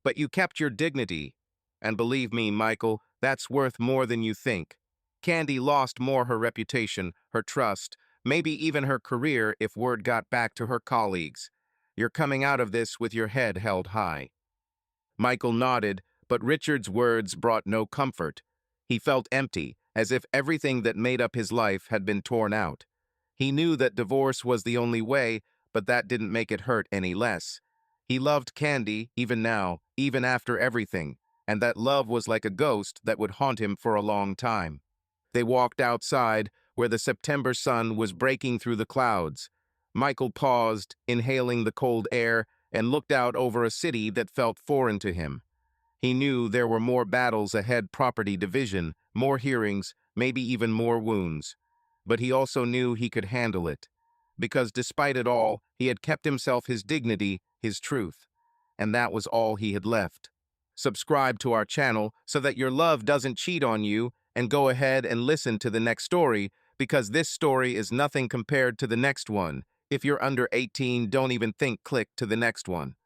"But you kept your dignity. And believe me, Michael, that's worth more than you think. Candy lost more her reputation, her trust, maybe even her career if word got back to her colleagues. You're coming out of this with your head held high." Michael nodded, but Richard's words brought no comfort. He felt empty, as if everything that made up his life had been torn out. He knew that divorce was the only way, but that didn't make it hurt any less. He loved Candy, even now, even after everything, and that love was like a ghost that would haunt him for a long time. They walked outside, where the September sun was breaking through the clouds. Michael paused, inhaling the cold air, and looked out over a city that felt foreign to him. He knew there were more battles ahead, property division, more hearings, maybe even more wounds. But he also knew he could handle it. Because despite it all, he had kept himself his dignity, his truth. And that was all he had left. Subscribe to our channel so that your love doesn't cheat on you, and go ahead and listen to the next story, because this story is nothing compared to the next one. If you're under 18, don't even think click to the next one.